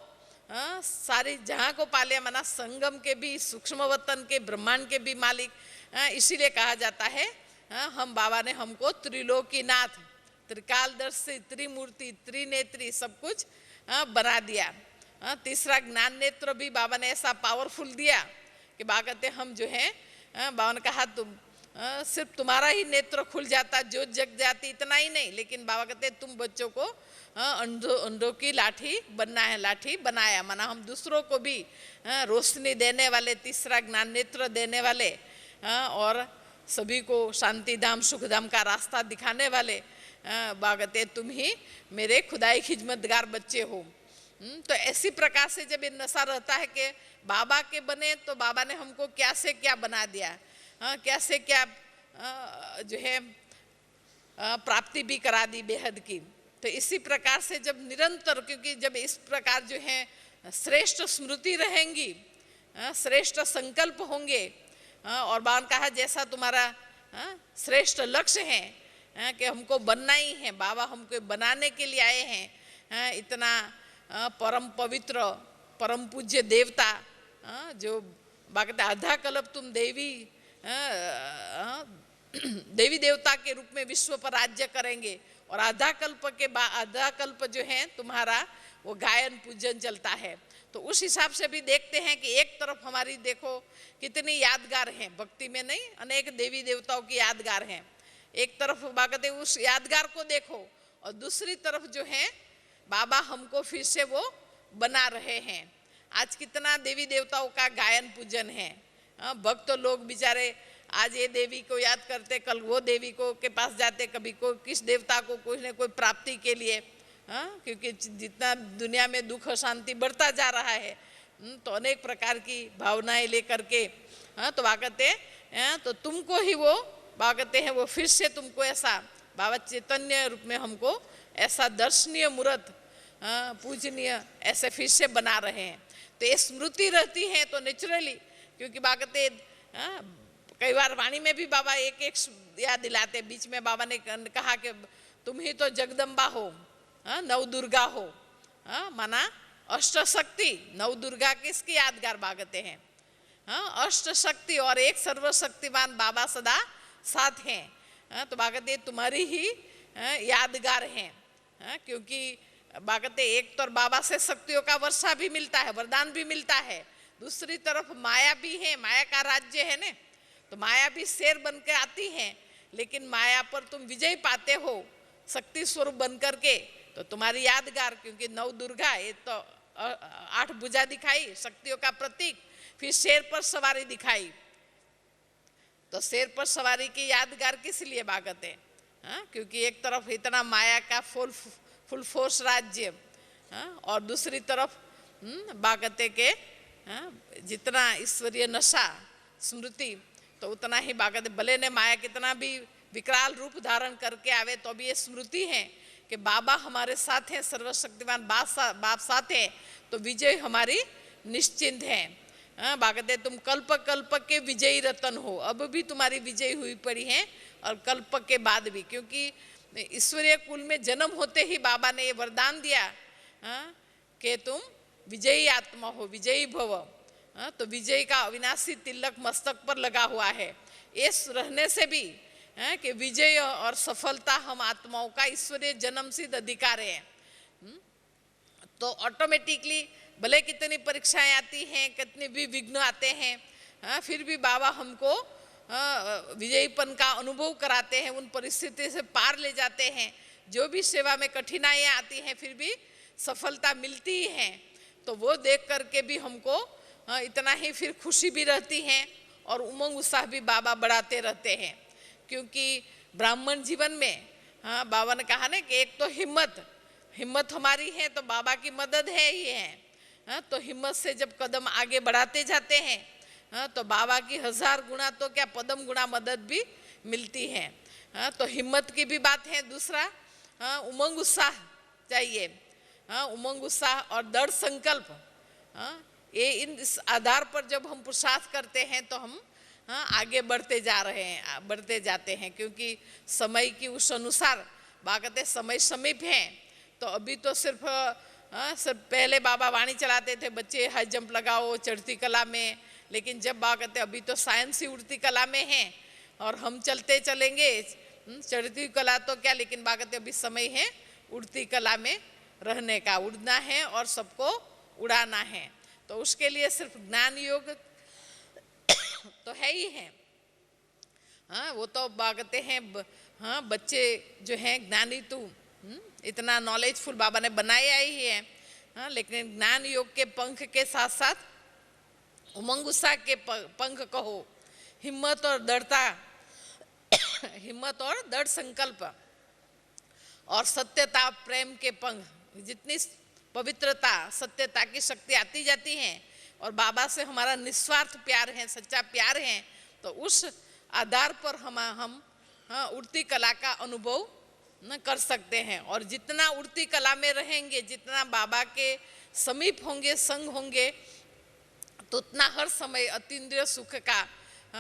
सारी जहाँ को पाले, माना संगम के भी, सूक्ष्म वतन के, ब्रह्मांड के भी मालिक। इसीलिए कहा जाता है हम बाबा ने हमको त्रिलोकीनाथ, त्रिकालदर्शी, त्रिमूर्ति, त्रिनेत्री सब कुछ बना दिया। तीसरा ज्ञान नेत्र भी बाबा ने ऐसा पावरफुल दिया कि बाबा कहते हम जो है, बाबा ने कहा तुम सिर्फ तुम्हारा ही नेत्र खुल जाता, ज्योत जग जाती, इतना ही नहीं, लेकिन बाबा कहते तुम बच्चों को अंधों की लाठी बनना है, लाठी बनाया। माना हम दूसरों को भी रोशनी देने वाले, तीसरा ज्ञान नेत्र देने वाले, और सभी को शांति धाम सुख धाम का रास्ता दिखाने वाले बागते तुम ही मेरे खुदाई खिदमतगार बच्चे हो। तो ऐसी प्रकार से जब ये नशा रहता है कि बाबा के बने, तो बाबा ने हमको क्या से क्या बना दिया, क्या से क्या जो है प्राप्ति भी करा दी बेहद की। तो इसी प्रकार से जब निरंतर, क्योंकि जब इस प्रकार जो है श्रेष्ठ स्मृति रहेंगी, श्रेष्ठ संकल्प होंगे, और बाबा ने कहा जैसा तुम्हारा श्रेष्ठ लक्ष्य है कि हमको बनना ही है, बाबा हमको बनाने के लिए आए हैं। इतना परम पवित्र, परम पूज्य देवता, जो बागते आधा कल्प तुम देवी देवता के रूप में विश्व पर राज्य करेंगे, और आधा कल्प जो है तुम्हारा वो गायन पूजन चलता है। तो उस हिसाब से भी देखते हैं कि एक तरफ हमारी देखो कितनी यादगार हैं, भक्ति में नहीं, अनेक देवी देवताओं की यादगार हैं। एक तरफ बागते उस यादगार को देखो, और दूसरी तरफ जो है बाबा हमको फिर से वो बना रहे हैं। आज कितना देवी देवताओं का गायन पूजन है। भक्त लोग बेचारे आज ये देवी को याद करते, कल वो देवी को के पास जाते, कभी को किस देवता को कोई न कोई प्राप्ति के लिए। क्योंकि जितना दुनिया में दुख शांति बढ़ता जा रहा है, तो अनेक प्रकार की भावनाएं लेकर के तो बागते तो तुमको ही वो बागते हैं, वो फिर से तुमको ऐसा बाबा चैतन्य रूप में हमको ऐसा दर्शनीय मूर्त पूजनीय ऐसे फिर से बना रहे हैं। तो ये स्मृति रहती है तो नेचुरली, क्योंकि बागते कई बार वाणी में भी बाबा एक एक याद दिलाते। बीच में बाबा ने कहा कि तुम ही तो जगदम्बा हो, नव दुर्गा हो। माना अष्ट शक्ति, नव दुर्गा किसकी यादगार बागते हैं? अष्ट शक्ति और एक सर्वशक्तिमान बाबा सदा साथ हैं। तो बागते तुम्हारी ही यादगार हैं, क्योंकि बागते एक तो बाबा से शक्तियों का वर्षा भी मिलता है, वरदान भी मिलता है, दूसरी तरफ माया भी है, माया का राज्य है ने। तो माया भी शेर बन के आती है, लेकिन माया पर तुम विजय पाते हो शक्ति स्वरूप बन करके। तो तुम्हारी यादगार, क्योंकि नव दुर्गा ये तो 8 भुजा दिखाई, शक्तियों का प्रतीक, फिर शेर पर सवारी दिखाई। तो शेर पर सवारी की यादगार किस लिए बागते? क्योंकि एक तरफ इतना माया का फुल फोर्स राज्य, और दूसरी तरफ बागते के जितना ईश्वरीय नशा स्मृति, तो उतना ही बागते भले ने माया कितना भी विकराल रूप धारण करके आवे तो भी ये स्मृति है कि बाबा हमारे साथ हैं, सर्वशक्तिमान बाप साथ हैं, तो विजय हमारी निश्चिंत है। बागते तुम कल्प कल्प के विजयी रतन हो, अब भी तुम्हारी विजय हुई पड़ी है और कल्प के बाद भी, क्योंकि ईश्वरीय कुल में जन्म होते ही बाबा ने ये वरदान दिया कि तुम विजयी आत्मा हो, विजयी भव। तो विजय का अविनाशी तिलक मस्तक पर लगा हुआ है। इस रहने से भी कि विजय और सफलता हम आत्माओं का ईश्वरीय जन्म सिद्ध अधिकार है। तो ऑटोमेटिकली भले कितनी परीक्षाएं आती हैं, कितने भी विघ्न आते हैं, फिर भी बाबा हमको विजयीपन का अनुभव कराते हैं, उन परिस्थिति से पार ले जाते हैं। जो भी सेवा में कठिनाइयाँ आती हैं फिर भी सफलता मिलती ही है। तो वो देख करके भी हमको इतना ही फिर खुशी भी रहती है और उमंग उत्साह भी बाबा बढ़ाते रहते हैं। क्योंकि ब्राह्मण जीवन में बाबा ने कहा ना कि एक तो हिम्मत हमारी है तो बाबा की मदद है ही है। तो हिम्मत से जब कदम आगे बढ़ाते जाते हैं तो बाबा की 1000 गुना तो क्या पदम गुना मदद भी मिलती है। तो हिम्मत की भी बात है। दूसरा उमंग उत्साह चाहिए, उमंग उत्साह और दृढ़ संकल्प। ये इस आधार पर जब हम पुरुषार्थ करते हैं तो हम आगे बढ़ते जाते हैं। क्योंकि समय की उस अनुसार बागते समय समीप है। तो अभी तो सिर्फ पहले बाबा वाणी चलाते थे, बच्चे हाई जंप लगाओ चढ़ती कला में, लेकिन जब बागते अभी तो साइंस ही उड़ती कला में है और हम चलते चलेंगे चढ़ती कला तो क्या, लेकिन बागते अभी समय है उड़ती कला में रहने का, उड़ना है और सबको उड़ाना है। तो उसके लिए सिर्फ ज्ञान योग तो है ही है। वो तो बागते हैं बच्चे जो हैं ज्ञानी तो इतना नॉलेजफुल बाबा ने बनाया ही है। लेकिन ज्ञान योग के पंख के साथ साथ उमंग उत्साह के पंख कहो, हिम्मत और दृढ़ता, हिम्मत और दृढ़ संकल्प और सत्यता प्रेम के पंख। जितनी पवित्रता सत्यता की शक्ति आती जाती है और बाबा से हमारा निस्वार्थ प्यार है, सच्चा प्यार है, तो उस आधार पर हम उड़ती कला का अनुभव न कर सकते हैं। और जितना उड़ती कला में रहेंगे, जितना बाबा के समीप होंगे, संग होंगे, तो उतना हर समय अतीन्द्रिय सुख का,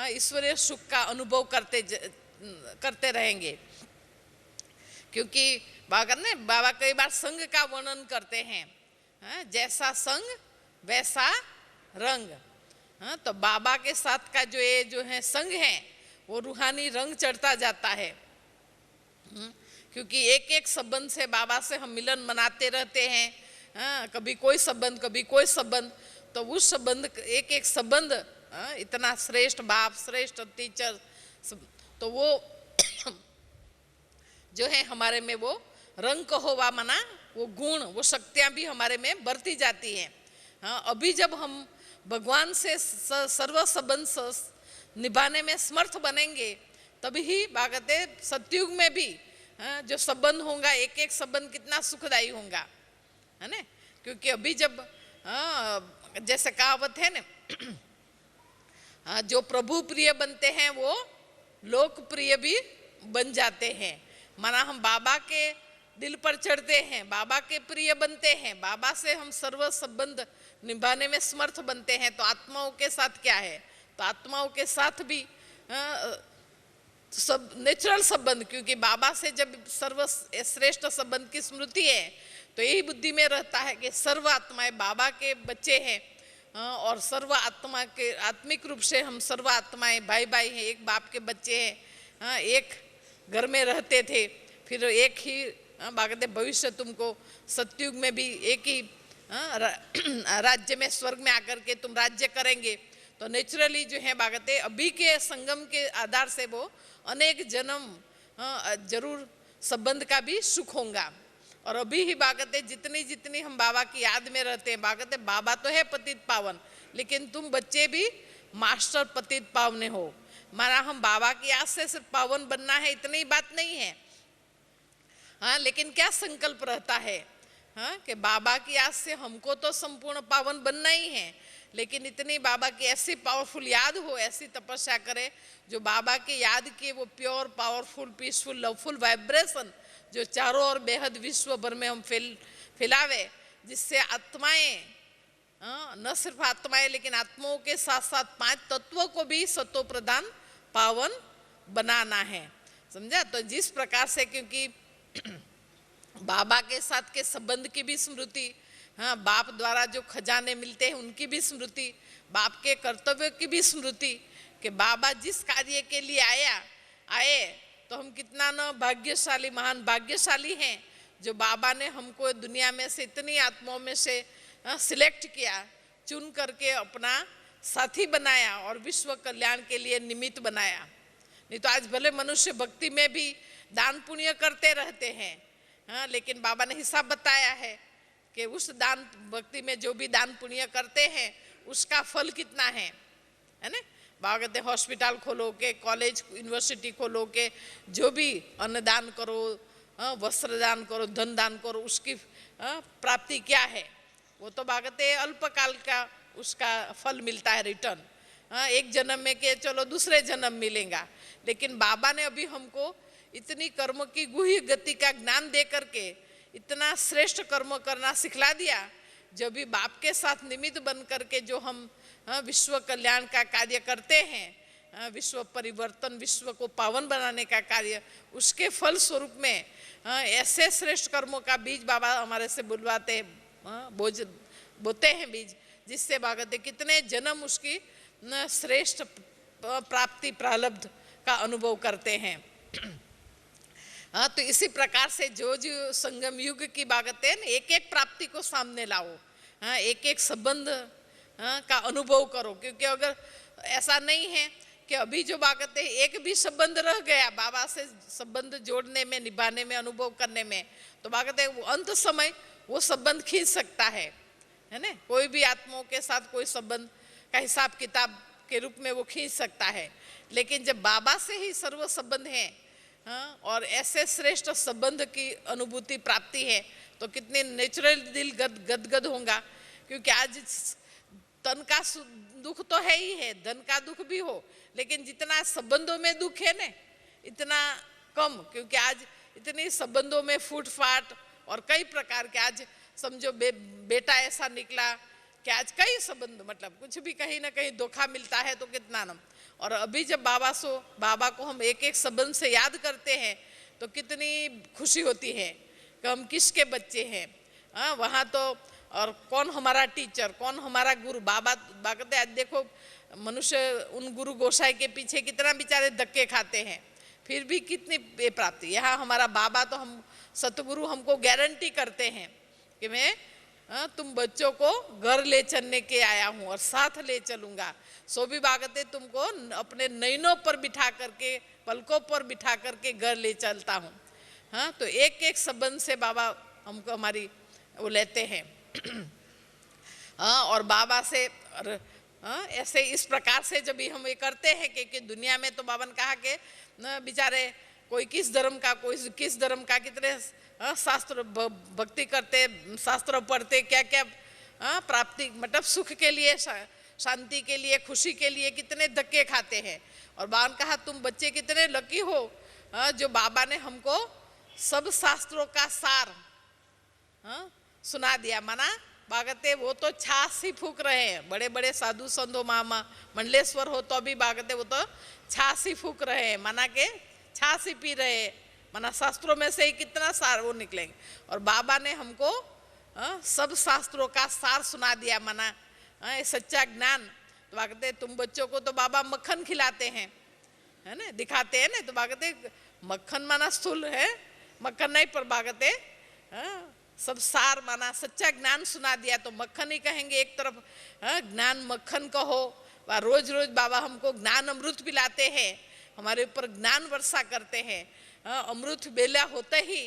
ईश्वरीय सुख का अनुभव करते रहेंगे। क्योंकि बाबा कई बार संग का वर्णन करते हैं, जैसा संग वैसा रंग। तो बाबा के साथ का जो है संग है वो रूहानी रंग चढ़ता जाता है। क्योंकि एक एक संबंध से बाबा से हम मिलन मनाते रहते हैं, कभी कोई संबंध कभी कोई संबंध, तो उस संबंध एक एक संबंध इतना श्रेष्ठ बाप श्रेष्ठ टीचर, तो वो जो है हमारे में वो रंग कहो वा मना वो गुण वो शक्तियाँ भी हमारे में बढ़ती जाती हैं। अभी जब हम भगवान से सर्व संबंध निभाने में समर्थ बनेंगे तभी ही बागते सतयुग में भी जो संबंध होगा एक एक संबंध कितना सुखदायी होगा, है ना। क्योंकि अभी जब जैसे कहावत है ना, जो प्रभु प्रिय बनते हैं वो लोकप्रिय भी बन जाते हैं। माना हम बाबा के दिल पर चढ़ते हैं, बाबा के प्रिय बनते हैं, बाबा से हम सर्व संबंध निभाने में समर्थ बनते हैं। तो आत्माओं के साथ क्या है, तो आत्माओं के साथ भी सब नेचुरल संबंध, क्योंकि बाबा से जब सर्व श्रेष्ठ संबंध की स्मृति है तो यही बुद्धि में रहता है कि सर्व आत्माएं बाबा के बच्चे हैं और सर्व आत्मा के आत्मिक रूप से हम सर्व आत्माएं भाई भाई हैं, एक बाप के बच्चे हैं, एक घर में रहते थे, फिर एक ही बागते भविष्य तुमको सतयुग में भी एक ही राज्य में स्वर्ग में आकर के तुम राज्य करेंगे। तो नेचुरली जो है बागते अभी के संगम के आधार से वो अनेक जन्म जरूर संबंध का भी सुख होगा। और अभी ही बागते जितनी जितनी हम बाबा की याद में रहते हैं, बागते बाबा तो है पतित पावन, लेकिन तुम बच्चे भी मास्टर पतित पावने हो। माना हम बाबा की याद से सिर्फ पावन बनना है इतनी बात नहीं है, हाँ, लेकिन क्या संकल्प रहता है हाँ, कि बाबा की याद से हमको तो संपूर्ण पावन बनना ही है, लेकिन इतनी बाबा की ऐसी पावरफुल याद हो, ऐसी तपस्या करे जो बाबा की याद की वो pure powerful peaceful loveful vibration जो चारों ओर बेहद विश्व भर में हम फैलावे, जिससे आत्माएं, न सिर्फ आत्माएं लेकिन आत्माओं के साथ साथ 5 तत्वों को भी सतो प्रदान पावन बनाना है। समझा? तो जिस प्रकार से, क्योंकि बाबा के साथ के संबंध की भी स्मृति, हाँ, बाप द्वारा जो खजाने मिलते हैं उनकी भी स्मृति, बाप के कर्तव्य की भी स्मृति, कि बाबा जिस कार्य के लिए आए तो हम कितना न भाग्यशाली, महान भाग्यशाली हैं जो बाबा ने हमको दुनिया में से इतनी आत्माओं में से सिलेक्ट किया, चुन करके अपना साथी बनाया और विश्व कल्याण के लिए निमित्त बनाया। नहीं तो आज भले मनुष्य भक्ति में भी दान पुण्य करते रहते हैं, हाँ, लेकिन बाबा ने हिसाब बताया है कि उस दान भक्ति में जो भी दान पुण्य करते हैं उसका फल कितना है ना। बाबा कहते हैं हॉस्पिटल खोलो के, कॉलेज यूनिवर्सिटी खोलो के, जो भी अन्नदान करो, वस्त्र दान करो, धन दान करो, उसकी प्राप्ति क्या है? वो तो बाबा कहते हैं अल्पकाल का उसका फल मिलता है, रिटर्न, एक जन्म में के चलो दूसरे जन्म मिलेगा। लेकिन बाबा ने अभी हमको इतनी कर्म की गुह्य गति का ज्ञान दे करके इतना श्रेष्ठ कर्म करना सिखला दिया, जो भी बाप के साथ निमित्त बन करके जो हम विश्व कल्याण का कार्य करते हैं, विश्व परिवर्तन, विश्व को पावन बनाने का कार्य, उसके फल स्वरूप में ऐसे श्रेष्ठ कर्मों का बीज बाबा हमारे से बुलवाते हैं, बोते हैं बीज, जिससे बागते कितने जन्म उसकी श्रेष्ठ प्राप्ति प्रारब्ध का अनुभव करते हैं। हाँ, तो इसी प्रकार से जो जो संगम युग की बातें, एक एक प्राप्ति को सामने लाओ, हाँ, एक एक संबंध का अनुभव करो, क्योंकि अगर ऐसा नहीं है कि अभी जो बातें एक भी संबंध रह गया बाबा से संबंध जोड़ने में, निभाने में, अनुभव करने में, तो बातें अंत समय वो संबंध खींच सकता है ना। कोई भी आत्माओं के साथ कोई संबंध का हिसाब किताब के रूप में वो खींच सकता है, लेकिन जब बाबा से ही सर्व संबंध है, हाँ, और ऐसे श्रेष्ठ संबंध की अनुभूति प्राप्ति है, तो कितने नेचुरल दिल गदगद होगा। क्योंकि आज तन का दुख तो है ही है, धन का दुख भी हो, लेकिन जितना संबंधों में दुख है ना इतना कम, क्योंकि आज इतनी संबंधों में फूट फाट और कई प्रकार के, आज समझो बेटा ऐसा निकला कि आज कई संबंध, मतलब कुछ भी कहीं ना कहीं धोखा मिलता है तो कितना नम। और अभी जब बाबा को हम एक एक संबंध से याद करते हैं तो कितनी खुशी होती है कि हम किसके बच्चे हैं, हाँ, वहाँ तो, और कौन हमारा टीचर, कौन हमारा गुरु। बाबा कहते आज देखो मनुष्य उन गुरु गोसाई के पीछे कितना बेचारे धक्के खाते हैं, फिर भी कितनी प्राप्ति। यहाँ हमारा बाबा तो हम सतगुरु हमको गारंटी करते हैं कि मैं तुम बच्चों को घर ले चलने के आया हूँ और साथ ले चलूँगा। सो भी बागते तुमको अपने नैनों पर बिठा करके, पलकों पर बिठा करके घर ले चलता हूँ। हाँ, तो एक एक संबंध से बाबा हमको हमारी वो लेते हैं। हाँ, और बाबा से, और ऐसे इस प्रकार से जब भी हम ये करते हैं कि दुनिया में तो बाबा ने कहा कि बेचारे कोई किस धर्म का, कोई किस धर्म का, कितने शास्त्र भक्ति करते, शास्त्र पढ़ते, क्या क्या प्राप्ति, मतलब सुख के लिए, शांति के लिए, खुशी के लिए कितने धक्के खाते हैं। और बाबा ने कहा तुम बच्चे कितने लकी हो जो बाबा ने हमको सब शास्त्रों का सार सुना दिया। माना बागते वो तो छाछ ही फूक रहे हैं, बड़े बड़े साधु संतो मामा मंडलेश्वर हो तो भी बागते वो तो छाछ ही फूक रहे हैं, माना के छाछ ही पी रहे हैं, माना शास्त्रों में से ही कितना सार वो निकलेंगे। और बाबा ने हमको सब शास्त्रों का सार सुना दिया, माना सच्चा ज्ञान। तो बागते तुम बच्चों को तो बाबा मक्खन खिलाते हैं, है ना, दिखाते हैं ना, तो बागते मक्खन माना स्थूल है, मक्खन नहीं, पर बागते सब सार माना सच्चा ज्ञान सुना दिया, तो मक्खन ही कहेंगे एक तरफ। ज्ञान मक्खन कहो, रोज रोज बाबा हमको ज्ञान अमृत पिलाते हैं, हमारे ऊपर ज्ञान वर्षा करते हैं। अमृत बेला होते ही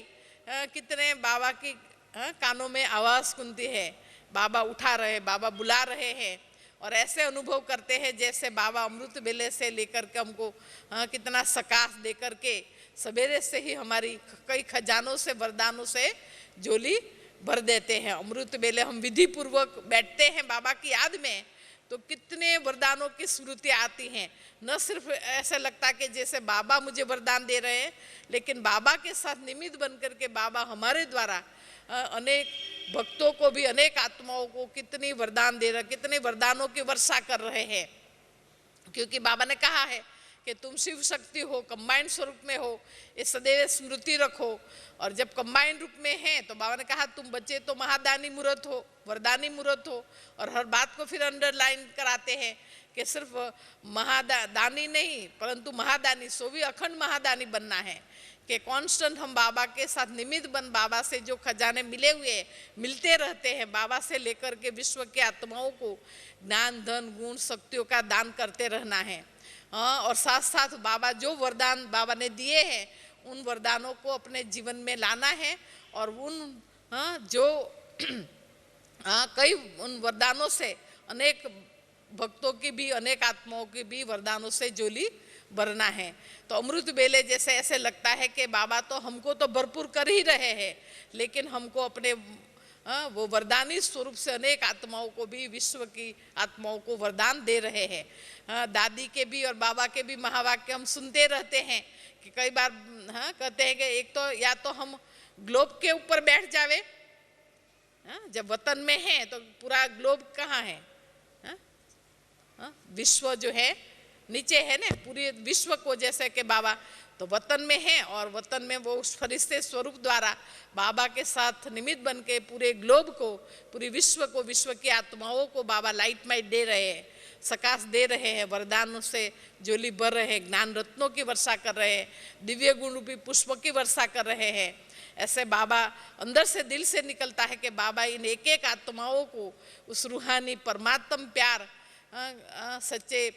कितने बाबा की कानों में आवाज़ सुनती है, बाबा उठा रहे, बाबा बुला रहे हैं, और ऐसे अनुभव करते हैं जैसे बाबा अमृत बेले से लेकर के हमको कितना सकाश दे करके सवेरे से ही हमारी कई खजानों से, वरदानों से झोली भर देते हैं। अमृत बेले हम विधि पूर्वक बैठते हैं बाबा की याद में, तो कितने वरदानों की स्मृति आती हैं। न सिर्फ ऐसा लगता कि जैसे बाबा मुझे वरदान दे रहे हैं, लेकिन बाबा के साथ निमित्त बनकर के बाबा हमारे द्वारा अनेक भक्तों को भी, अनेक आत्माओं को कितनी वरदान दे रहे, कितने वरदानों की वर्षा कर रहे हैं। क्योंकि बाबा ने कहा है कि तुम शिव शक्ति हो, कंबाइंड स्वरूप में हो, ये सदैव स्मृति रखो। और जब कंबाइंड रूप में है तो बाबा ने कहा तुम बच्चे तो महादानी मूर्त हो, वरदानी मूर्त हो। और हर बात को फिर अंडरलाइन कराते हैं कि सिर्फ महादानी नहीं परंतु महादानी, सो भी अखंड महादानी बनना है कि कांस्टेंट हम बाबा के साथ निमित्त बन, बाबा से जो खजाने मिले हुए मिलते रहते हैं, बाबा से लेकर के विश्व के आत्माओं को ज्ञान, धन, गुण, शक्तियों का दान करते रहना है। और साथ साथ बाबा जो वरदान बाबा ने दिए हैं उन वरदानों को अपने जीवन में लाना है। और उन जो कई उन वरदानों से अनेक भक्तों की भी, अनेक आत्माओं की भी वरदानों से झोली भरना है। तो अमृत बेले जैसे ऐसे लगता है कि बाबा तो हमको तो भरपूर कर ही रहे हैं, लेकिन हमको अपने वो वरदानी स्वरूप से अनेक आत्माओं को भी, विश्व की आत्माओं को वरदान दे रहे हैं। दादी के भी और बाबा के भी महावाक्य हम सुनते रहते हैं कि कई बार कहते हैं कि एक तो या तो हम ग्लोब के ऊपर बैठ जावे, जब वतन में है तो पूरा ग्लोब कहाँ है, विश्व जो है नीचे है ना, पूरी विश्व को जैसे कि बाबा तो वतन में है और वतन में वो उस फरिश्ते स्वरूप द्वारा बाबा के साथ निमित्त बन के पूरे ग्लोब को, पूरी विश्व को, विश्व की आत्माओं को बाबा लाइट माइट दे रहे हैं, सकाश दे रहे हैं, वरदानों से झोली भर रहे हैं, ज्ञान रत्नों की वर्षा कर रहे हैं, दिव्य गुण रूपी पुष्पों की वर्षा कर रहे हैं। ऐसे बाबा अंदर से, दिल से निकलता है कि बाबा इन एक एक आत्माओं को उस रूहानी परमात्म प्यार, सच्चे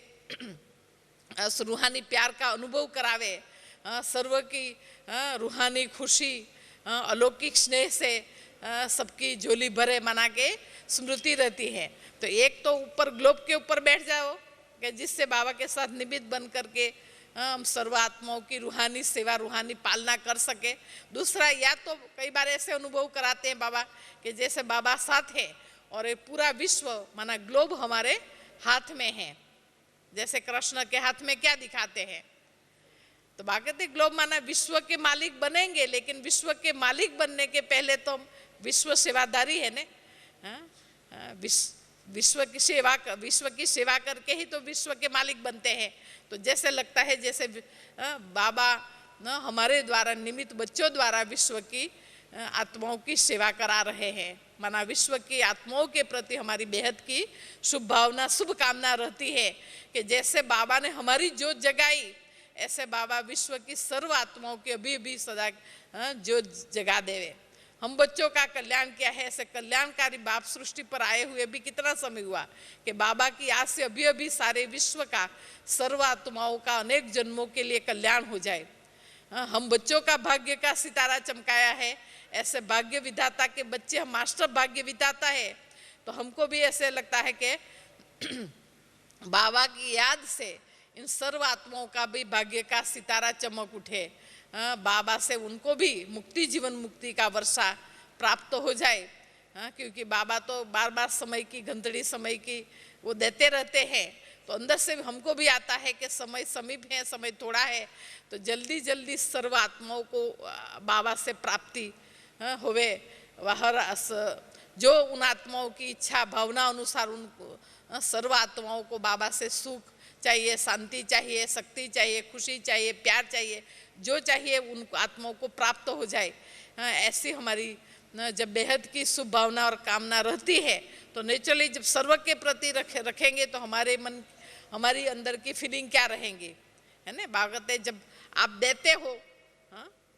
उस रूहानी प्यार का अनुभव करावे, सर्व की रूहानी खुशी, अलौकिक स्नेह से सबकी झोली भरे मना के स्मृति रहती है। तो एक तो ऊपर ग्लोब के ऊपर बैठ जाओ कि जिससे बाबा के साथ निमित्त बन करके हम सर्व आत्माओं की रूहानी सेवा, रूहानी पालना कर सके। दूसरा, या तो कई बार ऐसे अनुभव कराते हैं बाबा कि जैसे बाबा साथ है और ये पूरा विश्व माना ग्लोब हमारे हाथ में है। जैसे कृष्ण के हाथ में क्या दिखाते हैं, तो बाकी ग्लोब माना विश्व के मालिक बनेंगे, लेकिन विश्व के मालिक बनने के पहले तो हम विश्व सेवादारी है ने, विश्व की सेवा करके ही तो विश्व के मालिक बनते हैं। तो जैसे लगता है जैसे बाबा हमारे द्वारा निमित्त बच्चों द्वारा विश्व की आत्माओं की सेवा करा रहे हैं, माना विश्व की आत्माओं के प्रति हमारी बेहद की शुभ भावना, शुभ कामना रहती है कि जैसे बाबा ने हमारी जोत जगाई ऐसे बाबा विश्व की सर्व आत्माओं की अभी भी सदा जोत जगा देवे। हम बच्चों का कल्याण किया है, ऐसे कल्याणकारी बाप सृष्टि पर आए हुए भी कितना समय हुआ कि बाबा की आस से अभी अभी सारे विश्व का, सर्व आत्माओं का अनेक जन्मों के लिए कल्याण हो जाए। हम बच्चों का भाग्य का सितारा चमकाया है, ऐसे भाग्य विधाता के बच्चे हम मास्टर भाग्य विधाता है। तो हमको भी ऐसे लगता है कि बाबा की याद से इन सर्व आत्माओं का भी भाग्य का सितारा चमक उठे, बाबा से उनको भी मुक्ति, जीवन मुक्ति का वर्षा प्राप्त हो जाए। क्योंकि बाबा तो बार बार समय की घंटड़ी, समय की वो देते रहते हैं। तो अंदर से हमको भी आता है कि समय समीप है, समय थोड़ा है, तो जल्दी जल्दी सर्व आत्माओं को बाबा से प्राप्ति होवे। हर जो उन आत्माओं की इच्छा भावना अनुसार उनको सर्व आत्माओं को बाबा से सुख चाहिए, शांति चाहिए, शक्ति चाहिए, खुशी चाहिए, प्यार चाहिए, जो चाहिए उन आत्माओं को प्राप्त हो जाए। ऐसी हमारी जब बेहद की शुभ भावना और कामना रहती है तो नेचुरली जब सर्व के प्रति रखेंगे तो हमारे मन, हमारी अंदर की फीलिंग क्या रहेंगी, है ना। भागवत जब आप देते हो,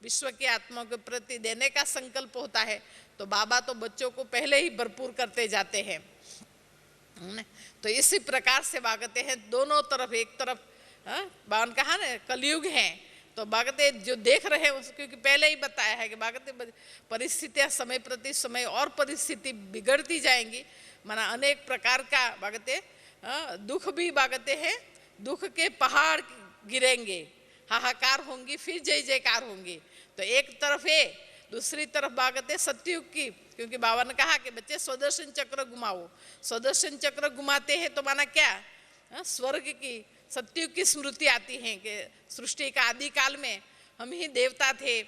विश्व की आत्माओं के प्रति देने का संकल्प होता है तो बाबा तो बच्चों को पहले ही भरपूर करते जाते हैं। तो इसी प्रकार से बागते हैं दोनों तरफ, एक तरफ बावन कहा ना कलयुग है, तो बागते जो देख रहे हैं उसको, क्योंकि पहले ही बताया है कि बागते परिस्थितियां समय प्रति समय और परिस्थिति बिगड़ती जाएंगी, माना अनेक प्रकार का बागते दुख भी बागते हैं, दुख के पहाड़ गिरेंगे, हाहाकार होंगी, फिर जय जयकार होंगी। तो एक तरफ है, दूसरी तरफ बात करते सतयुग की, क्योंकि बाबा ने कहा कि बच्चे स्वदर्शन चक्र घुमाओ। स्वदर्शन चक्र घुमाते हैं तो माना क्या, स्वर्ग की सतयुग की स्मृति आती है कि सृष्टि का आदि काल में हम ही देवता थे,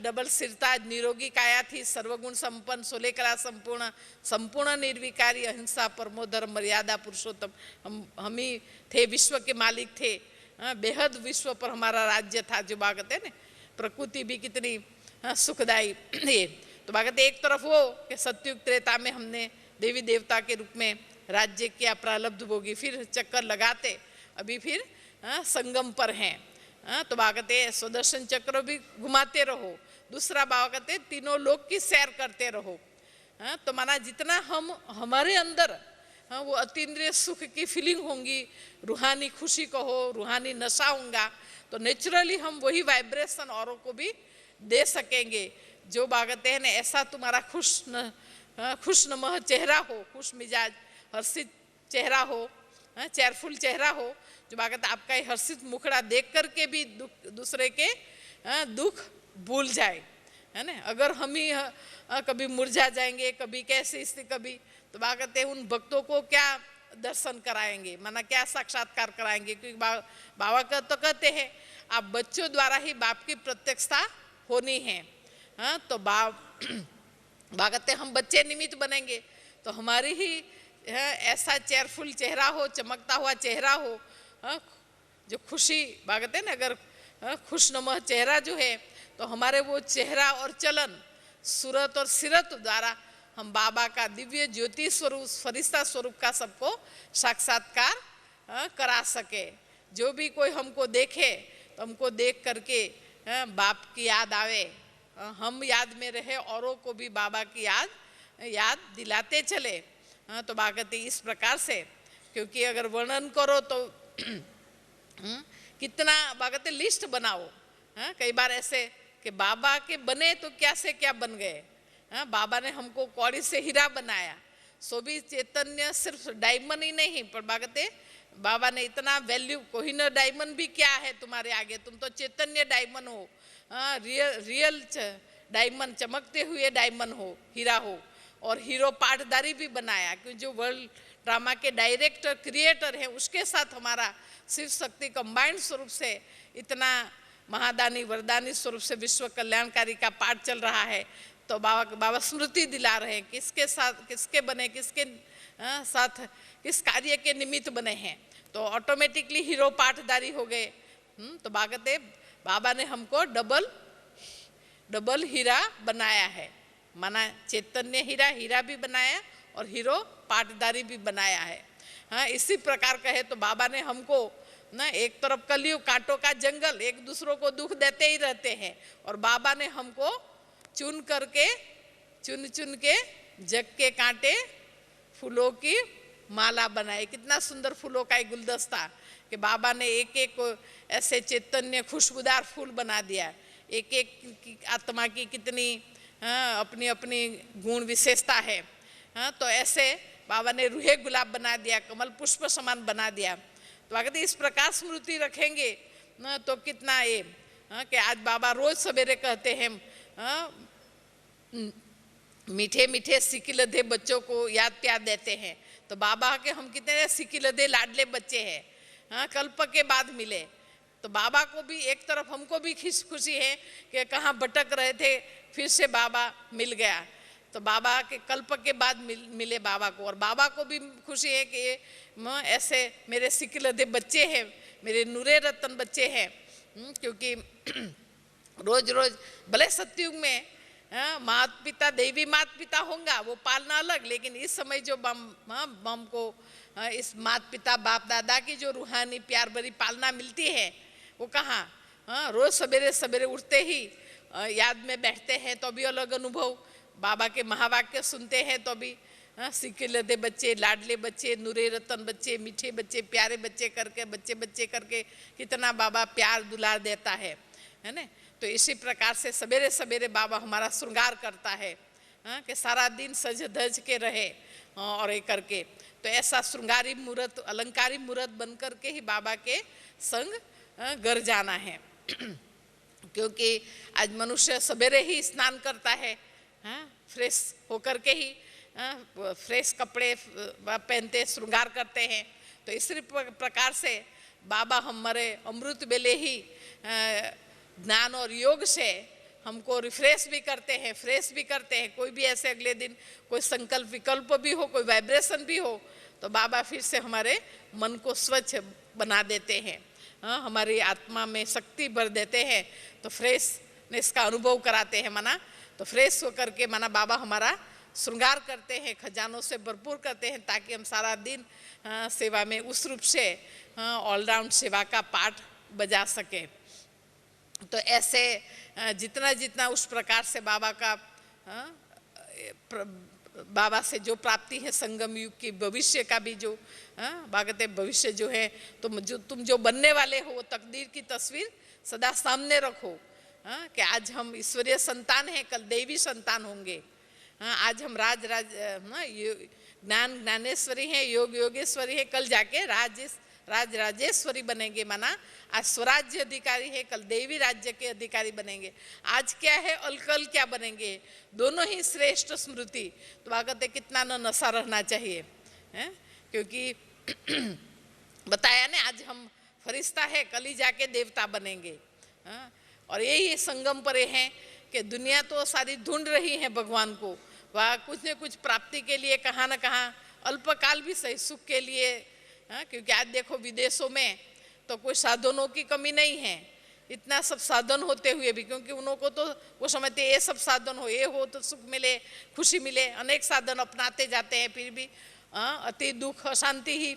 डबल सिरता, निरोगी काया थी, सर्वगुण संपन्न, 16 कला संपूर्ण, संपूर्ण निर्विकारी, अहिंसा, परमो धर्म, मर्यादा, पुरुषोत्तम, हम ही थे, विश्व के मालिक थे, बेहद विश्व पर हमारा राज्य था। जो बात कहते हैं ना, प्रकृति भी कितनी सुखदायी है। तो बात कहते एक तरफ वो कि सतयुग त्रेता में हमने देवी देवता के रूप में राज्य किया, प्रारब्ध भोगी, फिर चक्कर लगाते अभी फिर संगम पर हैं। तो बाबा कहते सुदर्शन चक्र भी घुमाते रहो। दूसरा बाबा कहते तीनों लोक की सैर करते रहो। तो माना जितना हम हमारे अंदर वो अतीन्द्रिय सुख की फीलिंग होंगी, रूहानी खुशी को हो, रूहानी नशा होगा, तो नेचुरली हम वही वाइब्रेशन औरों को भी दे सकेंगे। जो बाबा कहते हैं ना, ऐसा तुम्हारा खुशनुमा चेहरा हो, खुश मिजाज हर्षित चेहरा हो, चेयरफुल चेहरा हो, जो बात कहते आपका ये हर्षित मुखड़ा देख करके भी दूसरे के दुख भूल जाए, है ना। अगर हम ही कभी मुरझा जाएंगे, कभी कैसे स्थिति, कभी, तो बात कहते हैं उन भक्तों को क्या दर्शन कराएंगे, माना क्या साक्षात्कार कराएंगे। क्योंकि बाबा का तो कहते हैं आप बच्चों द्वारा ही बाप की प्रत्यक्षता होनी है। तो बाप कहते हम बच्चे निमित्त बनेंगे, तो हमारी ही ऐसा चेयरफुल चेहरा हो, चमकता हुआ चेहरा हो, जो खुशी बागते हैं ना, अगर खुशनुमा चेहरा जो है, तो हमारे वो चेहरा और चलन, सूरत और सीरत द्वारा हम बाबा का दिव्य ज्योति स्वरूप, फरिश्ता स्वरूप का सबको साक्षात्कार करा सके। जो भी कोई हमको देखे तो हमको देख करके बाप की याद आवे, हम याद में रहे, औरों को भी बाबा की याद दिलाते चले। तो बागते इस प्रकार से, क्योंकि अगर वर्णन करो तो कितना बागते लिस्ट बनाओ। कई बार ऐसे कि बाबा के बने तो क्या से क्या बन गए। बाबा ने हमको कौड़ी से हीरा बनाया, सो भी चैतन्य सिर्फ डायमंड ही नहीं, पर बागते बाबा ने इतना वैल्यू, कोहिनूर डायमंड भी क्या है तुम्हारे आगे, तुम तो चैतन्य डायमंड हो, रियल डायमंड, चमकते हुए डायमंड हो, हीरा हो। और हीरो पाठदारी भी बनाया, क्योंकि जो वर्ल्ड ड्रामा के डायरेक्टर क्रिएटर हैं उसके साथ हमारा शिव शक्ति कंबाइंड स्वरूप से इतना महादानी वरदानी स्वरूप से विश्व कल्याणकारी का पाठ चल रहा है। तो बाबा स्मृति दिला रहे हैं किसके साथ किसके बने, किसके साथ किस कार्य के निमित्त बने हैं, तो ऑटोमेटिकली हीरो पाठदारी हो गए। तो बाबा ने हमको डबल हीरा बनाया है, माना चैतन्य हीरा भी बनाया और हीरो पाठदारी भी बनाया है। इसी प्रकार कहे तो बाबा ने हमको ना, एक तरफ कलयुग कांटों का जंगल, एक दूसरों को दुख देते ही रहते हैं, और बाबा ने हमको चुन चुन के जग के कांटे फूलों की माला बनाई। कितना सुंदर फूलों का एक गुलदस्ता कि बाबा ने एक एक ऐसे चैतन्य खुशबूदार फूल बना दिया। एक एक आत्मा की कितनी अपनी अपनी गुण विशेषता है। तो ऐसे बाबा ने रूहे गुलाब बना दिया, कमल पुष्प समान बना दिया। तो अगर इस प्रकार स्मृति रखेंगे ना, तो कितना ये कि आज बाबा रोज सवेरे कहते हैं मीठे मीठे सिकिलधे बच्चों को याद प्यार देते हैं। तो बाबा के हम कितने सिकिलधे लाडले बच्चे हैं, कल्प के बाद मिले। तो बाबा को भी एक तरफ हमको भी खुशी है कि कहाँ भटक रहे थे, फिर से बाबा मिल गया। तो बाबा के कल्प के बाद मिले बाबा को, और बाबा को भी खुशी है कि ऐसे मेरे सिकिलधे बच्चे हैं, मेरे नूरे रतन बच्चे हैं। क्योंकि रोज रोज भले सतयुग में माता पिता, देवी माता पिता होंगे, वो पालना अलग, लेकिन इस समय जो बम को इस माता पिता बाप दादा की जो रूहानी प्यार भरी पालना मिलती है, वो कहाँ रोज सवेरे सवेरे उठते ही याद में बैठते हैं तो भी अलग अनुभव, बाबा के महावाक्य सुनते हैं तो भी सिकिलधे बच्चे, लाडले बच्चे, नूरे रतन बच्चे, मीठे बच्चे, प्यारे बच्चे करके बच्चे करके कितना बाबा प्यार दुलार देता है ना। तो इसी प्रकार से सवेरे सवेरे बाबा हमारा श्रृंगार करता है कि सारा दिन सज धज के रहे और ये करके। तो ऐसा श्रृंगारी मूर्त, अलंकारी मूर्त बन करके ही बाबा के संग घर जाना है। क्योंकि आज मनुष्य सवेरे ही स्नान करता है, हाँ, फ्रेश होकर के ही फ्रेश कपड़े पहनते श्रृंगार करते हैं। तो इसी प्रकार से बाबा हमारे अमृत बेले ही ज्ञान और योग से हमको रिफ्रेश भी करते हैं, फ्रेश भी करते हैं। कोई भी ऐसे अगले दिन कोई संकल्प विकल्प भी हो, कोई वाइब्रेशन भी हो, तो बाबा फिर से हमारे मन को स्वच्छ बना देते हैं, हाँ, हमारी आत्मा में शक्ति भर देते हैं। तो फ्रेशनेस का अनुभव कराते हैं माना। तो फ्रेश होकर के माना बाबा हमारा श्रृंगार करते हैं, खजानों से भरपूर करते हैं, ताकि हम सारा दिन सेवा में उस रूप से ऑलराउंड सेवा का पाठ बजा सकें। तो ऐसे जितना जितना उस प्रकार से बाबा का बाबा से जो प्राप्ति है संगम युग की, भविष्य का भी जो भागते भविष्य जो है, तुम जो बनने वाले हो वो तकदीर की तस्वीर सदा सामने रखो, कि आज हम ईश्वरीय संतान हैं, कल देवी संतान होंगे। आज हम राज ज्ञान ज्ञानेश्वरी हैं, योग योगेश्वरी है, कल जाके राज राजेश्वरी बनेंगे। माना आज स्वराज्य अधिकारी है, कल देवी राज्य के अधिकारी बनेंगे। आज क्या है और कल क्या बनेंगे, दोनों ही श्रेष्ठ स्मृति। तो कहते कितना न नशा रहना चाहिए, क्योंकि बताया ना, आज हम फरिश्ता है, कल ही जाके देवता बनेंगे। और यही संगम पर है कि दुनिया तो सारी ढूंढ रही है भगवान को, वह कुछ न कुछ प्राप्ति के लिए कहाँ न कहाँ, अल्पकाल भी सही, सुख के लिए। क्योंकि आज देखो विदेशों में तो कोई साधनों की कमी नहीं है, इतना सब साधन होते हुए भी, क्योंकि उनको तो वो समझते ये सब साधन हो, ये हो तो सुख मिले, खुशी मिले, अनेक साधन अपनाते जाते हैं, फिर भी अति दुख अशांति ही।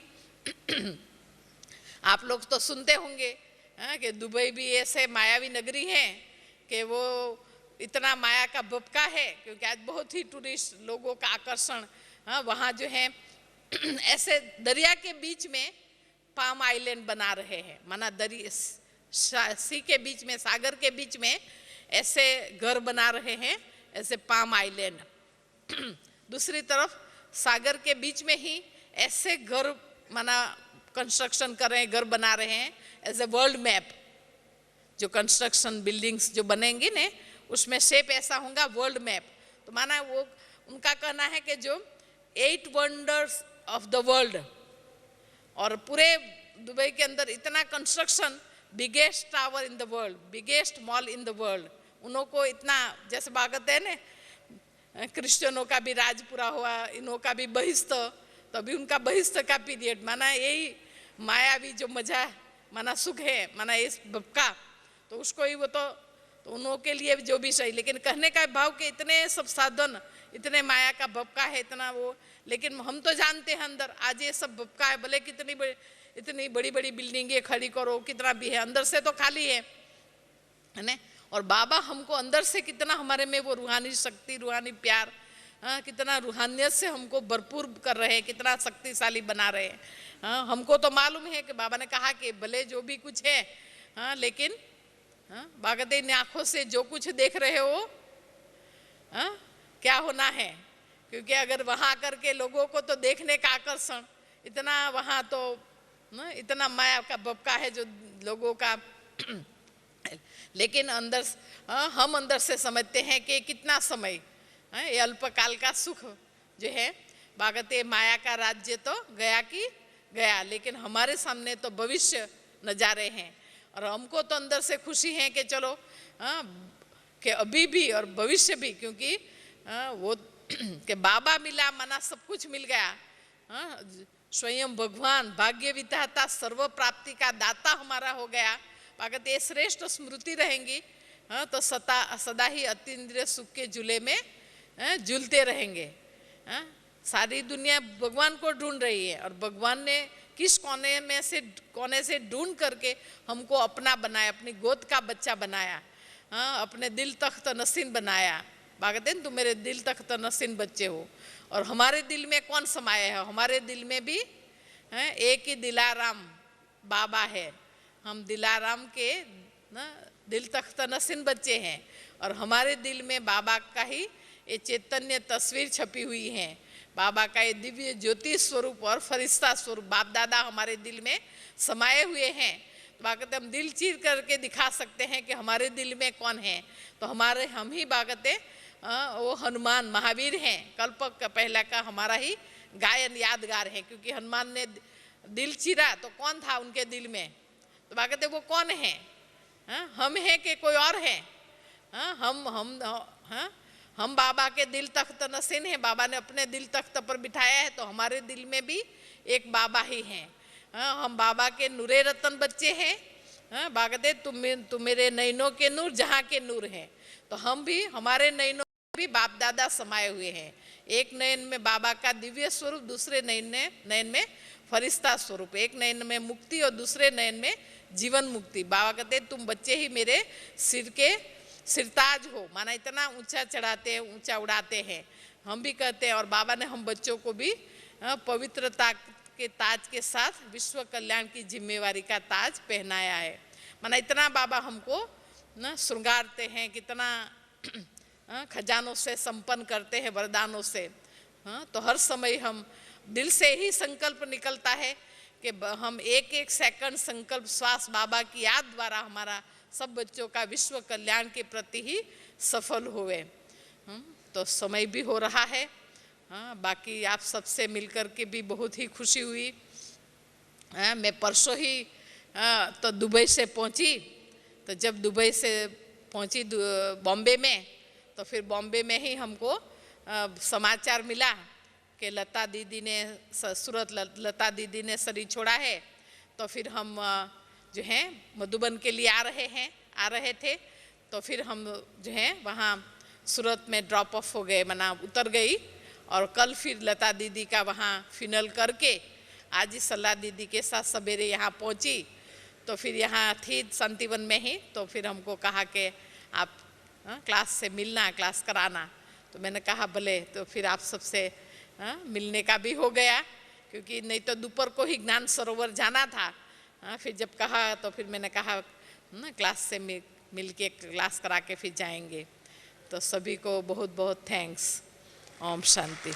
आप लोग तो सुनते होंगे कि दुबई भी ऐसे मायावी नगरी है कि वो इतना माया का भपका है, क्योंकि आज बहुत ही टूरिस्ट लोगों का आकर्षण। वहाँ जो है ऐसे दरिया के बीच में पाम आइलैंड बना रहे हैं, माना दरिया सी के बीच में, सागर के बीच में ऐसे घर बना रहे हैं, ऐसे पाम आइलैंड। दूसरी तरफ सागर के बीच में ही ऐसे घर माना कंस्ट्रक्शन कर रहे हैं, घर बना रहे हैं एज ए वर्ल्ड मैप। जो कंस्ट्रक्शन बिल्डिंग्स जो बनेंगी ने, उसमें शेप ऐसा होगा वर्ल्ड मैप। तो माना वो उनका कहना है कि जो 8 वंडर्स ऑफ द वर्ल्ड, और पूरे दुबई के अंदर इतना construction, biggest tower in the world, biggest mall in the world, उनको इतना, जैसे बात है ना, क्रिश्चियनों का भी राज पूरा हुआ, इनों का भी बहिष्ठ, तो अभी उनका बहिष्ठ का पीरियड, माना यही मायावी जो मजा माना सुख है, माना इस भपका, तो उसको ही वो तो उन्हों के लिए जो भी सही। लेकिन कहने का भाव कि इतने सब साधन, इतने माया का भपका है, इतना वो, लेकिन हम तो जानते हैं अंदर आज ये सब भपका है। भले इतनी बड़ी बड़ी बिल्डिंगें खड़ी करो, कितना भी है, अंदर से तो खाली है ना। और बाबा हमको अंदर से कितना हमारे में वो रूहानी शक्ति, रूहानी प्यार, कितना रूहानियत से हमको भरपूर कर रहे हैं, कितना शक्तिशाली बना रहे हैं। हमको तो मालूम है कि बाबा ने कहा कि भले जो भी कुछ है, लेकिन बागते इन आँखों से जो कुछ देख रहे हो क्या होना है, क्योंकि अगर वहाँ करके लोगों को तो देखने का आकर्षण इतना, वहाँ तो इतना माया का भपका है जो लोगों का। लेकिन अंदर हम अंदर से समझते हैं कि कितना समय ये अल्पकाल का सुख जो है, बागते माया का राज्य तो गया कि गया, लेकिन हमारे सामने तो भविष्य नजारे हैं। और हमको तो अंदर से खुशी है कि चलो कि अभी भी और भविष्य भी, क्योंकि वो कि बाबा मिला माना सब कुछ मिल गया। स्वयं भगवान भाग्य विधाता सर्व प्राप्ति का दाता हमारा हो गया। अगर ये श्रेष्ठ स्मृति रहेंगी तो सदा ही अतीन्द्रिय सुख के झूले में झूलते रहेंगे। सारी दुनिया भगवान को ढूंढ रही है, और भगवान ने किस कोने से ढूंढ करके हमको अपना बनाया, अपनी गोद का बच्चा बनाया, अपने दिल तख्त नसीन बनाया। बागदेन तुम मेरे दिल तख्त नसीन बच्चे हो। और हमारे दिल में कौन समाया है? हमारे दिल में भी एक ही दिलाराम बाबा है। हम दिलाराम के दिल तख्त नसीन बच्चे हैं, और हमारे दिल में बाबा का ही ये चैतन्य तस्वीर छपी हुई है। बाबा का ये दिव्य ज्योति स्वरूप और फरिश्ता स्वरूप बाप दादा हमारे दिल में समाये हुए हैं। बागते हम दिल चीर करके दिखा सकते हैं कि हमारे दिल में कौन है। तो हम ही बागते वो हनुमान महावीर हैं, कल्प का पहला का हमारा ही गायन यादगार है, क्योंकि हनुमान ने दिल चीरा तो कौन था उनके दिल में, तो बागते वो कौन है? हम हैं कि कोई और है? हम बाबा के दिल तख्त नशीन है, बाबा ने अपने दिल तख्त पर बिठाया है, तो हमारे दिल में भी एक बाबा ही हैं। हम बाबा के नूरे रतन बच्चे हैं। बागदे तुम मेरे नैनों के नूर जहाँ के नूर हैं। तो हम भी, हमारे नैनों में भी बाप दादा समाये हुए हैं। एक नयन में बाबा का दिव्य स्वरूप, दूसरे नयन में फरिश्ता स्वरूप, एक नयन में मुक्ति और दूसरे नयन में जीवन मुक्ति। बाबा कहते तुम बच्चे ही मेरे सिर के सिरताज हो, माना इतना ऊंचा चढ़ाते हैं, ऊंचा उड़ाते हैं। हम भी कहते हैं, और बाबा ने हम बच्चों को भी पवित्रता के ताज के साथ विश्व कल्याण की जिम्मेवारी का ताज पहनाया है। माना इतना बाबा हमको न श्रृंगारते हैं, कितना खजानों से संपन्न करते हैं, वरदानों से। तो हर समय हम दिल से ही संकल्प निकलता है कि हम एक एक सेकंड संकल्प श्वास बाबा की याद द्वारा हमारा सब बच्चों का विश्व कल्याण के प्रति ही सफल हुए। तो समय भी हो रहा है। बाकी आप सबसे मिलकर के भी बहुत ही खुशी हुई। मैं परसों ही तो दुबई से पहुंची, तो जब दुबई से पहुंची बॉम्बे में, तो फिर बॉम्बे में ही हमको समाचार मिला कि लता दीदी ने सूरत लता दीदी ने शरीर छोड़ा है। तो फिर हम जो हैं मधुबन के लिए आ रहे थे। तो फिर हम जो हैं वहाँ सूरत में ड्रॉप ऑफ हो गए, मना उतर गई। और कल फिर लता दीदी का वहाँ फिनल करके आज ही सलाह दीदी के साथ सवेरे यहाँ पहुँची। तो फिर यहाँ थी शांतिवन में ही, तो फिर हमको कहा कि आप क्लास से मिलना, क्लास कराना। तो मैंने कहा भले। तो फिर आप सबसे मिलने का भी हो गया, क्योंकि नहीं तो दोपहर को ही ज्ञान सरोवर जाना था। फिर जब कहा तो फिर मैंने कहा क्लास से मिल के क्लास करा के फिर जाएंगे। तो सभी को बहुत बहुत थैंक्स। ओम शांति।